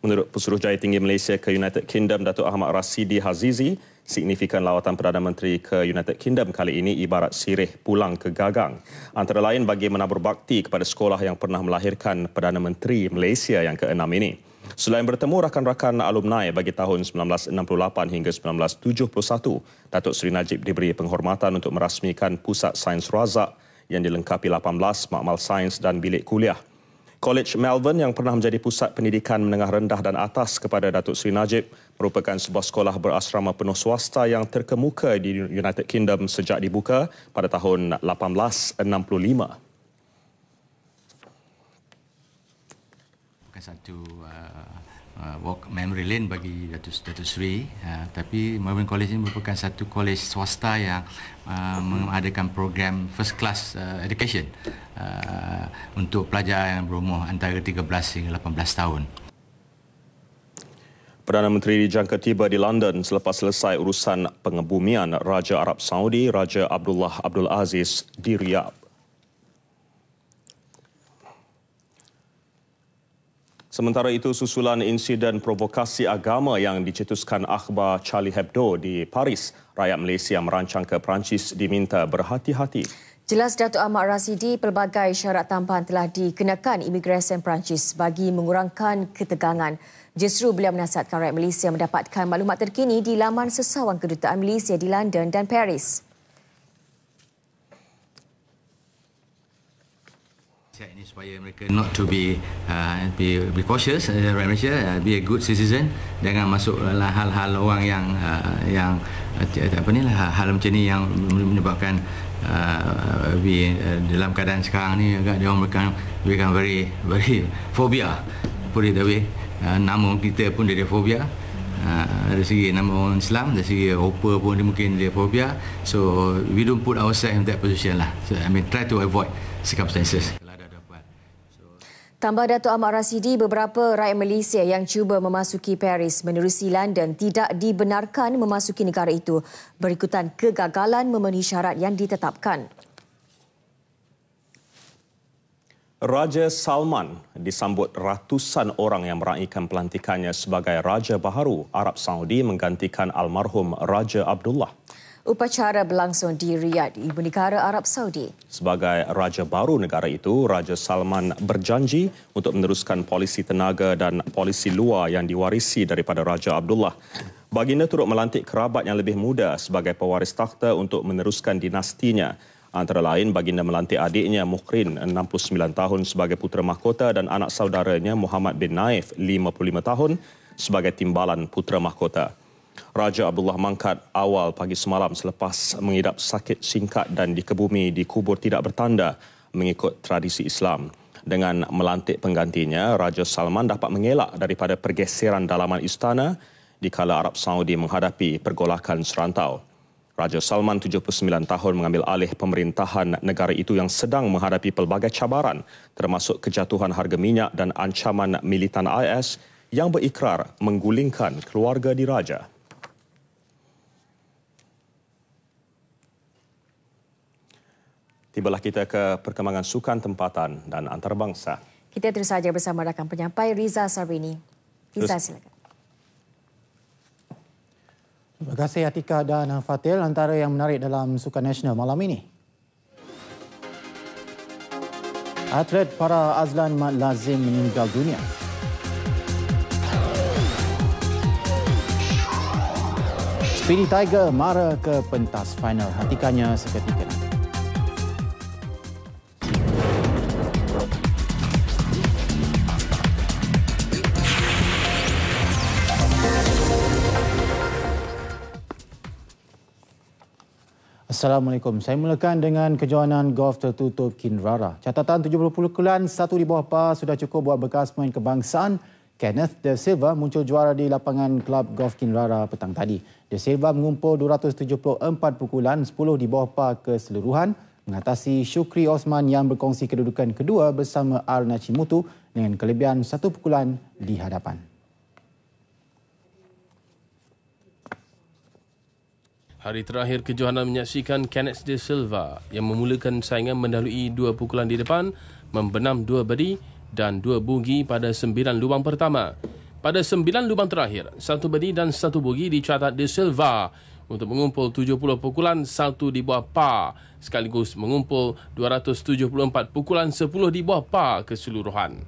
Menurut Pesuruhjaya Tinggi Malaysia ke United Kingdom, Datuk Ahmad Rasidi Hazizi, signifikan lawatan Perdana Menteri ke United Kingdom kali ini ibarat sirih pulang ke gagang. Antara lain bagi menabur bakti kepada sekolah yang pernah melahirkan Perdana Menteri Malaysia yang ke-6 ini. Selain bertemu rakan-rakan alumni bagi tahun 1968 hingga 1971, Datuk Seri Najib diberi penghormatan untuk merasmikan Pusat Sains Razak yang dilengkapi 18 makmal sains dan bilik kuliah. College Malvern yang pernah menjadi pusat pendidikan menengah rendah dan atas kepada Datuk Seri Najib merupakan sebuah sekolah berasrama penuh swasta yang terkemuka di United Kingdom sejak dibuka pada tahun 1865. Bukan satu walk memory lane bagi Datuk Seri, tapi Malvern College ini merupakan satu kolej swasta yang mengadakan program first class education untuk pelajar yang berumur antara 13 hingga 18 tahun. Perdana Menteri dijangka tiba di London selepas selesai urusan pengebumian Raja Arab Saudi Raja Abdullah Abdul Aziz di Riyadh. Sementara itu, susulan insiden provokasi agama yang dicetuskan akhbar Charlie Hebdo di Paris, rakyat Malaysia yang merancang ke Perancis diminta berhati-hati. Jelas Datuk Ahmad Rasidi, pelbagai syarat tambahan telah dikenakan imigresen Perancis bagi mengurangkan ketegangan. Justru beliau menasihatkan rakyat Malaysia mendapatkan maklumat terkini di laman sesawan kedutaan Malaysia di London dan Paris. Ini supaya mereka not to be cautious, rakyat Malaysia, be a good citizen, jangan masuk hal-hal orang yang apa ni lah, hal macam ni yang menyebabkan dalam keadaan sekarang ni agak dia orang mereka very phobia, put it that way. Nama kita pun dia phobia. Dari segi nama orang Islam, dari segi Eropah pun dia mungkin dia phobia. So we don't put ourselves in that position lah. So, I mean, try to avoid circumstances. Tambah Datuk Ahmad Rasidi, beberapa rakyat Malaysia yang cuba memasuki Paris menerusi London tidak dibenarkan memasuki negara itu berikutan kegagalan memenuhi syarat yang ditetapkan. Raja Salman disambut ratusan orang yang meraihkan pelantikannya sebagai Raja Baharu Arab Saudi menggantikan almarhum Raja Abdullah. Upacara berlangsung di Riyadh, Ibu Negara Arab Saudi. Sebagai Raja baru negara itu, Raja Salman berjanji untuk meneruskan polisi tenaga dan polisi luar yang diwarisi daripada Raja Abdullah. Baginda turut melantik kerabat yang lebih muda sebagai pewaris takhta untuk meneruskan dinastinya. Antara lain, baginda melantik adiknya Mukhrin, 69 tahun sebagai putera mahkota dan anak saudaranya Muhammad bin Naif, 55 tahun sebagai timbalan putera mahkota. Raja Abdullah mangkat awal pagi semalam selepas mengidap sakit singkat dan dikebumi di kubur tidak bertanda mengikut tradisi Islam. Dengan melantik penggantinya, Raja Salman dapat mengelak daripada pergeseran dalaman istana dikala Arab Saudi menghadapi pergolakan serantau. Raja Salman 79 tahun mengambil alih pemerintahan negara itu yang sedang menghadapi pelbagai cabaran termasuk kejatuhan harga minyak dan ancaman militan IS yang berikrar menggulingkan keluarga diraja. Tibalah kita ke perkembangan sukan tempatan dan antarabangsa. Kita terus saja bersama rakan penyampai Riza Sarbini. Riza, silakan. Terima kasih Atika dan Fatil. Antara yang menarik dalam Sukan Nasional malam ini, atlet para Azlan Mat Lazim meninggal dunia. Speedy Tiger mara ke pentas final. Hatikannya seketika. Assalamualaikum. Saya mulakan dengan kejohanan golf tertutup Kinrara. Catatan 70 pukulan 1 di bawah par sudah cukup buat bekas pemain kebangsaan Kenneth De Silva muncul juara di lapangan Kelab Golf Kinrara petang tadi. De Silva mengumpul 274 pukulan 10 di bawah par keseluruhan mengatasi Shukri Osman yang berkongsi kedudukan kedua bersama R. Nachimutu dengan kelebihan 1 pukulan di hadapan. Hari terakhir kejohanan menyaksikan Kenneth De Silva yang memulakan saingan mendahului 2 pukulan di depan, membenam 2 birdie dan 2 bogi pada 9 lubang pertama. Pada 9 lubang terakhir, 1 birdie dan 1 bogi dicatat De Silva untuk mengumpul 70 pukulan 1 di bawah par, sekaligus mengumpul 274 pukulan 10 di bawah par keseluruhan.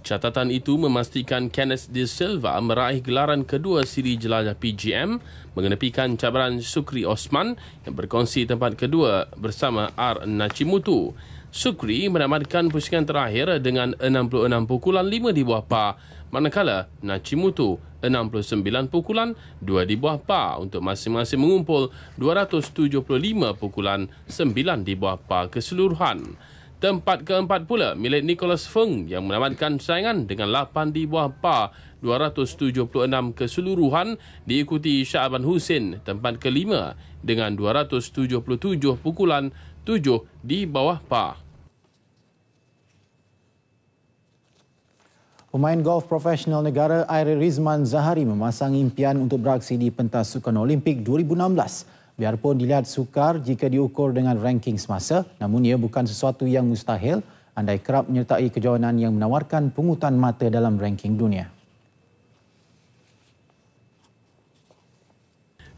Catatan itu memastikan Kenneth De Silva meraih gelaran kedua siri jelajah PGM mengenepikan cabaran Shukri Osman yang berkongsi tempat kedua bersama R. Nachimutu. Shukri menamatkan pusingan terakhir dengan 66 pukulan 5 di bawah par, manakala Nachimutu 69 pukulan 2 di bawah par untuk masing-masing mengumpul 275 pukulan 9 di bawah par keseluruhan. Tempat keempat pula milik Nicholas Feng yang menamatkan saingan dengan 8 di bawah par 276 keseluruhan, diikuti Syaban Hussein tempat kelima dengan 277 pukulan 7 di bawah par. Pemain golf profesional negara Aire Rizman Zahari memasang impian untuk beraksi di pentas Sukan Olimpik 2016. Biarpun dilihat sukar jika diukur dengan ranking semasa, namun ia bukan sesuatu yang mustahil andai kerap menyertai kejohanan yang menawarkan pungutan mata dalam ranking dunia.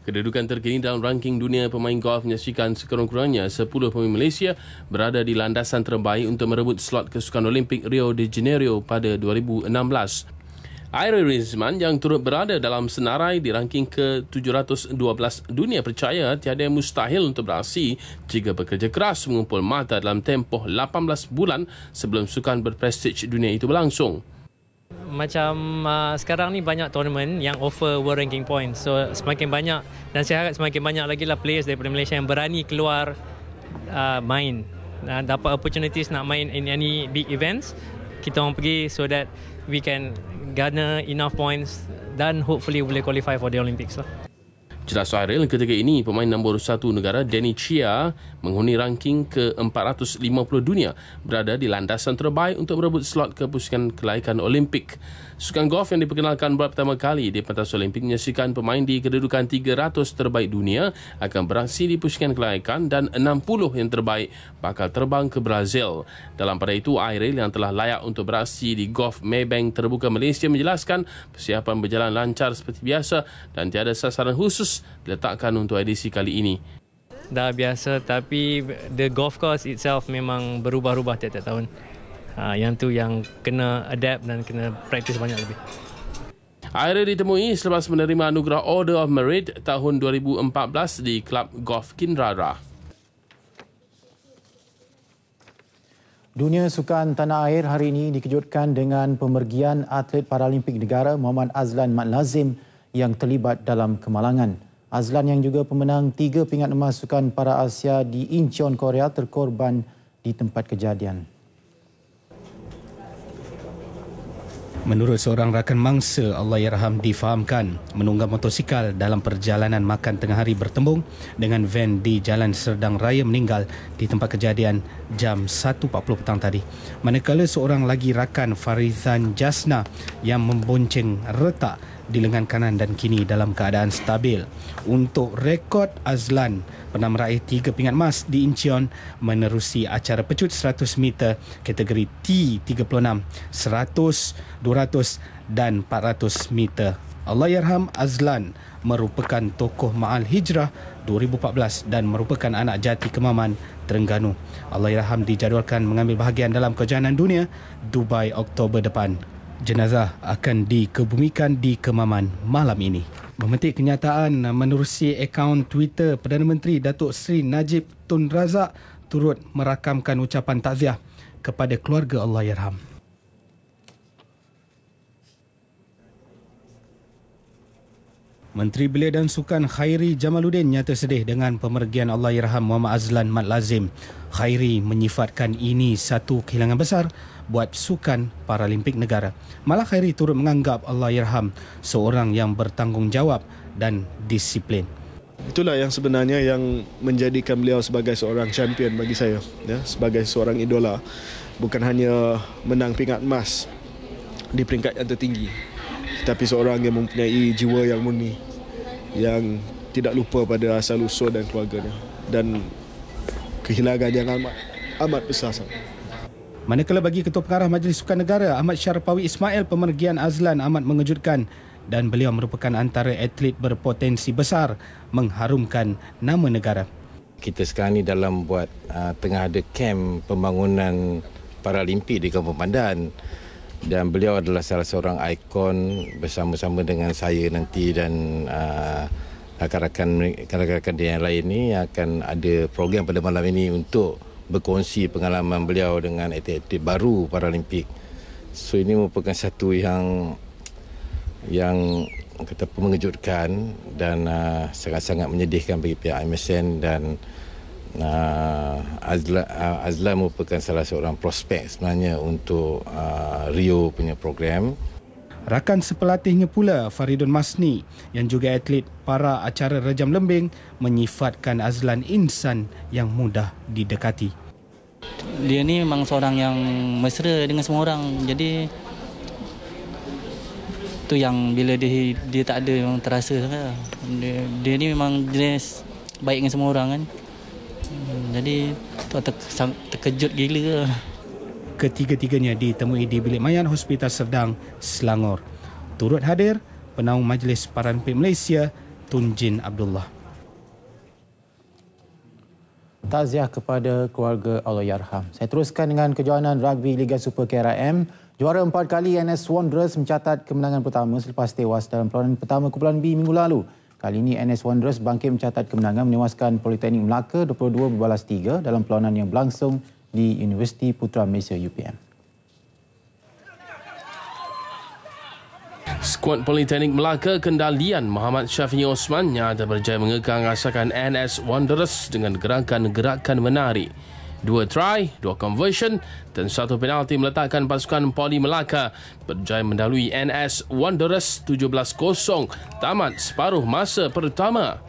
Kedudukan terkini dalam ranking dunia pemain golf menyaksikan sekurang-kurangnya 10 pemain Malaysia berada di landasan terbaik untuk merebut slot ke Sukan Olimpik Rio de Janeiro pada 2016. Aire Rizman yang turut berada dalam senarai di ranking ke-712 dunia percaya tiada yang mustahil untuk beraksi jika bekerja keras mengumpul mata dalam tempoh 18 bulan sebelum sukan berprestij dunia itu berlangsung. Macam sekarang ni banyak tournament yang offer world ranking points. So semakin banyak dan saya harap semakin banyak lagi lah players daripada Malaysia yang berani keluar main. Dapat opportunities nak main in any big events. Kita orang pergi so that we can garner enough points dan hopefully boleh qualify for the Olympics lah. Jelas Airil, ketika ini pemain nombor 1 negara Danny Chia menghuni ranking ke-450 dunia berada di landasan terbaik untuk merebut slot ke pusingan kelaikan Olimpik. Sukan golf yang diperkenalkan buat pertama kali di pentas Olimpik menyaksikan pemain di kedudukan 300 terbaik dunia akan beraksi di pusingan kelaikan dan 60 yang terbaik bakal terbang ke Brazil. Dalam pada itu, Airil yang telah layak untuk beraksi di Golf Maybank Terbuka Malaysia menjelaskan persiapan berjalan lancar seperti biasa dan tiada sasaran khusus diletakkan untuk edisi kali ini. Dah biasa, tapi the golf course itself memang berubah-ubah tiap-tiap tahun. Yang tu yang kena adapt dan kena praktis banyak lebih. Airil ditemui selepas menerima anugerah Order of Merit tahun 2014 di Kelab Golf Kinrara. Dunia sukan tanah air hari ini dikejutkan dengan pemergian atlet Paralimpik negara Muhammad Azlan Mat Lazim yang terlibat dalam kemalangan. Azlan yang juga pemenang 3 pingat emas sukan para Asia di Incheon, Korea terkorban di tempat kejadian. Menurut seorang rakan mangsa, Allahyarham difahamkan menunggang motosikal dalam perjalanan makan tengah hari bertembung dengan van di Jalan Serdang Raya meninggal di tempat kejadian jam 1.40 petang tadi. Manakala seorang lagi rakan Farizan Jasna yang membonceng retak di lengan kanan dan kini dalam keadaan stabil. Untuk rekod, Azlan pernah meraih 3 pingat emas di Incheon menerusi acara pecut 100 meter kategori T36, 100, 200 dan 400 meter. Allahyarham Azlan merupakan tokoh Ma'al Hijrah 2014 dan merupakan anak jati Kemaman, Terengganu. Allahyarham dijadualkan mengambil bahagian dalam kejohanan dunia Dubai Oktober depan. Jenazah akan dikebumikan di Kemaman malam ini. Memetik kenyataan menerusi akaun Twitter, Perdana Menteri Datuk Seri Najib Tun Razak turut merakamkan ucapan takziah kepada keluarga Allahyarham. Menteri Belia dan Sukan Khairi Jamaluddin nyata sedih dengan pemergian Allahyarham Muhammad Azlan Mat Lazim. Khairi menyifatkan ini satu kehilangan besar buat sukan Paralimpik negara. Malah Khairi turut menganggap Allahyarham seorang yang bertanggungjawab dan disiplin. Itulah yang sebenarnya yang menjadikan beliau sebagai seorang champion bagi saya, ya, sebagai seorang idola. Bukan hanya menang pingat emas di peringkat yang tertinggi, tetapi seorang yang mempunyai jiwa yang murni, yang tidak lupa pada asal usul dan keluarganya, dan kehilangan yang amat besar. Manakala bagi Ketua Pengarah Majlis Sukan Negara Ahmad Syarpawi Ismail, pemergian Azlan amat mengejutkan dan beliau merupakan antara atlet berpotensi besar mengharumkan nama negara. Kita sekarang ni dalam buat tengah ada kem pembangunan Paralimpik di Kampung Pandan, dan beliau adalah salah seorang ikon bersama-sama dengan saya nanti dan rakan-rakan yang lain ni akan ada program pada malam ini untuk berkongsi pengalaman beliau dengan atlet-atlet baru Paralimpik. So ini merupakan satu yang kata mengejutkan dan sangat-sangat menyedihkan bagi pihak MSN, dan Azlan merupakan salah seorang prospek sebenarnya untuk Rio punya program. Rakan sepelatihnya pula Faridun Masni yang juga atlet para acara rejam lembing menyifatkan Azlan insan yang mudah didekati. Dia ni memang seorang yang mesra dengan semua orang. Jadi tu yang bila dia tak ada memang terasa sangat. Dia ni memang jenis baik dengan semua orang kan. Jadi tu terkejut gila. Ketiga-tiganya ditemui di bilik mayat Hospital Serdang, Selangor. Turut hadir Penaung Majlis Paralimpik Malaysia, Tun Jin Abdullah. Takziah kepada keluarga Allahyarham. Saya teruskan dengan kejohanan rugby Liga Super KRM. Juara 4 kali NS Wanderers mencatat kemenangan pertama selepas tewas dalam perlawanan pertama kumpulan B minggu lalu. Kali ini NS Wanderers bangkit mencatat kemenangan menewaskan Politeknik Melaka 22-3 dalam perlawanan yang berlangsung di Universiti Putra Malaysia UPM. Skuad Politeknik Melaka kendalian Muhammad Syafiee Osman nyata berjaya mengekang asakan NS Wanderers dengan gerakan-gerakan menarik. 2 try, 2 conversion dan 1 penalti meletakkan pasukan Poli Melaka berjaya mendahului NS Wanderers 17-0 tamat separuh masa pertama.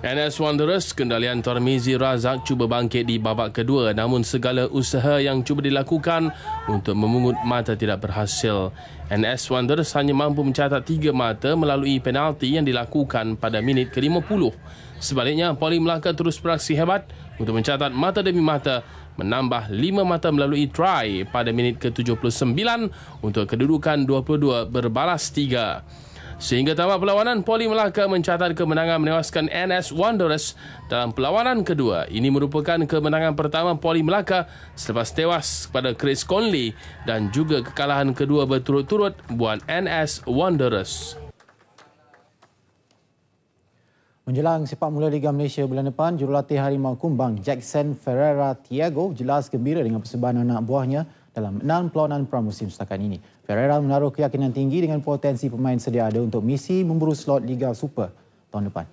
NS Wanderers kendalian Tarmizi Razak cuba bangkit di babak kedua, namun segala usaha yang cuba dilakukan untuk memungut mata tidak berhasil. NS Wanderers hanya mampu mencatat 3 mata melalui penalti yang dilakukan pada minit ke-50. Sebaliknya, Poli Melaka terus beraksi hebat untuk mencatat mata demi mata, menambah 5 mata melalui try pada minit ke-79 untuk kedudukan 22 berbalas 3. Sehingga tamat perlawanan, Poli Melaka mencatat kemenangan menewaskan NS Wanderers dalam perlawanan kedua. Ini merupakan kemenangan pertama Poli Melaka selepas tewas kepada Chris Conley dan juga kekalahan kedua berturut-turut buat NS Wanderers. Menjelang sepak mula Liga Malaysia bulan depan, jurulatih Harimau Kumbang Jackson Ferreira Tiago jelas gembira dengan persembahan anak buahnya dalam 6 perlawanan pramusim setakat ini. Ferreira menaruh keyakinan tinggi dengan potensi pemain sedia ada untuk misi memburu slot Liga Super tahun depan.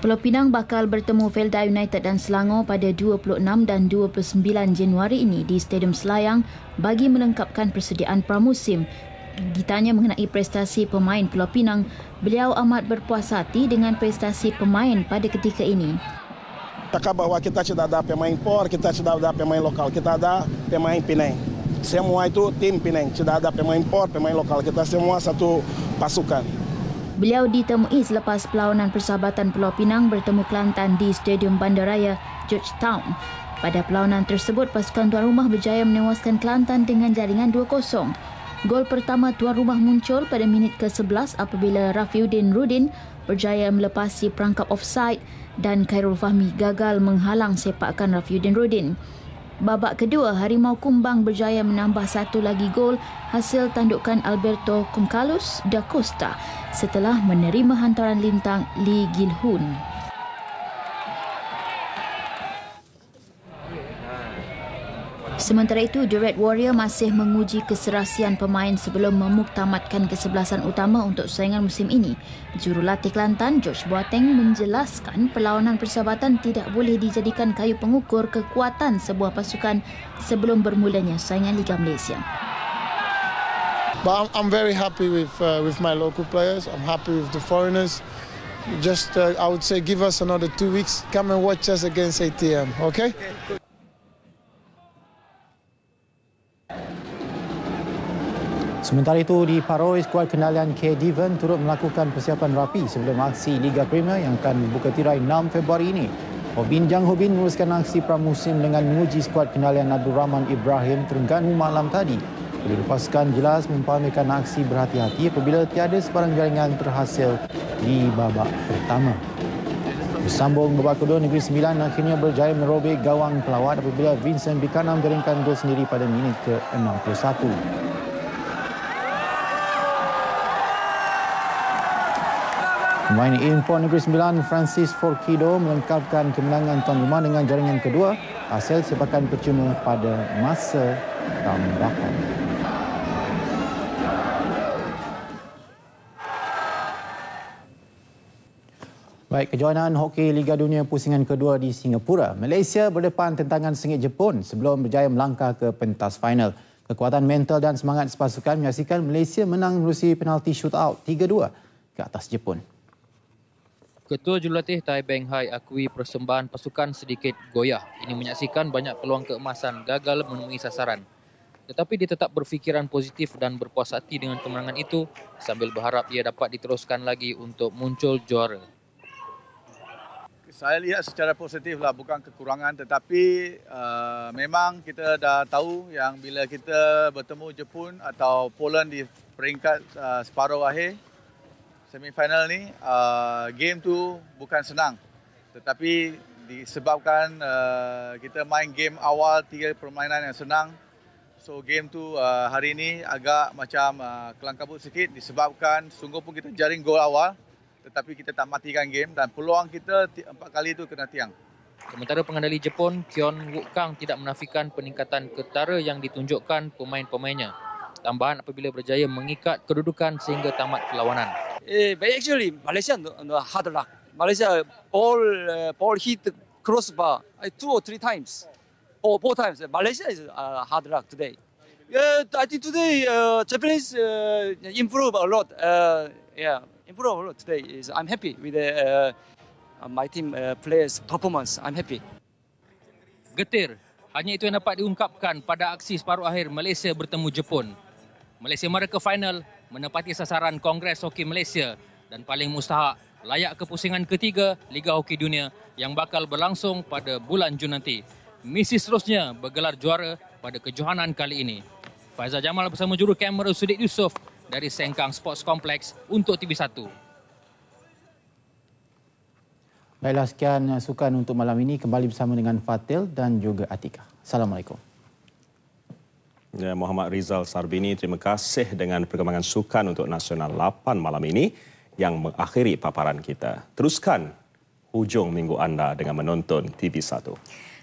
Pulau Pinang bakal bertemu Felda United dan Selangor pada 26 dan 29 Januari ini di Stadium Selayang bagi melengkapkan persediaan pramusim. Ditanya mengenai prestasi pemain Pulau Pinang, beliau amat berpuas hati dengan prestasi pemain pada ketika ini. Cakap bahawa kita sudah ada pemain POR, kita sudah ada pemain lokal, kita ada pemain Penang. Semua itu tim Penang, sudah ada pemain POR, pemain lokal, kita semua satu pasukan. Beliau ditemui selepas perlawanan persahabatan Pulau Pinang bertemu Kelantan di Stadium Bandaraya Georgetown. Pada perlawanan tersebut, pasukan tuan rumah berjaya menewaskan Kelantan dengan jaringan 2-0. Gol pertama tuan rumah muncul pada minit ke-11 apabila Rafiuddin Rudin berjaya melepasi perangkap offside dan Khairul Fahmi gagal menghalang sepakan Rafiuddin Rudin. Babak kedua, Harimau Kumbang berjaya menambah satu lagi gol hasil tandukan Alberto Concalus da Costa setelah menerima hantaran lintang Lee Gil-hun. Sementara itu, The Red Warrior masih menguji keserasian pemain sebelum memuktamadkan kesebelasan utama untuk saingan musim ini. Jurulatih Kelantan, George Boateng, menjelaskan perlawanan persahabatan tidak boleh dijadikan kayu pengukur kekuatan sebuah pasukan sebelum bermulanya saingan Liga Malaysia. But I'm very happy with my local players. I'm happy with the foreigners. Just I would say give us another 2 weeks. Come and watch us against ATM, okay? Sementara itu, di Paroi, skuad kendalian K. Devon turut melakukan persiapan rapi sebelum aksi Liga Premier yang akan membuka tirai 6 Februari ini. Hobin Jang Hobin meneruskan aksi pramusim dengan menguji skuad kendalian Abdul Rahman Ibrahim Terengganu malam tadi. Kedua pasukan jelas mempamerkan aksi berhati-hati apabila tiada sebarang jaringan terhasil di babak pertama. Bersambung babak kedua, Negeri Sembilan akhirnya berjaya merobek gawang pelawat apabila Vincent Bikana menjaringkan gol sendiri pada minit ke-61. Pemain import Negeri Sembilan Francis Forquido melengkapkan kemenangan tuan rumah dengan jaringan kedua hasil sepakan percuma pada masa tambahan. Baik, kejohanan Hoki Liga Dunia pusingan kedua di Singapura. Malaysia berdepan tentangan sengit Jepun sebelum berjaya melangkah ke pentas final. Kekuatan mental dan semangat sepasukan menyaksikan Malaysia menang melalui penalti shootout 3-2 ke atas Jepun. Ketua Jurulatih Tai Beng Hai akui persembahan pasukan sedikit goyah. Ini menyaksikan banyak peluang keemasan gagal menemui sasaran. Tetapi dia tetap berfikiran positif dan berpuas hati dengan kemenangan itu sambil berharap ia dapat diteruskan lagi untuk muncul juara. Saya lihat secara positif lah, bukan kekurangan, tetapi memang kita dah tahu yang bila kita bertemu Jepun atau Poland di peringkat separuh akhir semifinal ni, game tu bukan senang, tetapi disebabkan kita main game awal 3 permainan yang senang, so game tu hari ini agak macam kelang kabut sikit disebabkan sungguh pun kita jaring gol awal tetapi kita tak matikan game dan peluang kita 4 kali itu kena tiang. Sementara pengendali Jepun, Kyon Wook Kang tidak menafikan peningkatan ketara yang ditunjukkan pemain-pemainnya. Tambahan apabila berjaya mengikat kedudukan sehingga tamat perlawanan. But actually, Malaysia no hard luck. Malaysia ball hit crossbar 2 or 3 times, 4 times. Malaysia is hard luck today. I think today Japanese improve a lot. Improve a lot today. I'm happy with my team players' performance. I'm happy. Getir, hanya itu yang dapat diungkapkan pada aksi separuh akhir Malaysia bertemu Jepun. Malaysia mara ke final, menepati sasaran Kongres Hoki Malaysia dan paling mustahak layak ke pusingan ketiga Liga Hoki Dunia yang bakal berlangsung pada bulan Jun nanti. Misi seterusnya bergelar juara pada kejohanan kali ini. Faizal Jamal bersama juru kamera Sudik Yusof dari Sengkang Sports Complex untuk TV1. Baiklah, sekian sukan untuk malam ini. Kembali bersama dengan Fatil dan juga Atika. Assalamualaikum. Ya, Muhammad Rizal Sarbini, terima kasih dengan perkembangan sukan untuk Nasional 8 malam ini yang mengakhiri paparan kita. Teruskan hujung minggu anda dengan menonton TV1.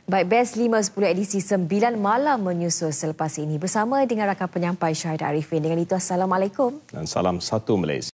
Baik, Best 5-10 edisi 9 malam menyusul selepas ini bersama dengan rakan penyampai Syahid Arifin. Dengan itu, Assalamualaikum. Dan salam satu Malaysia.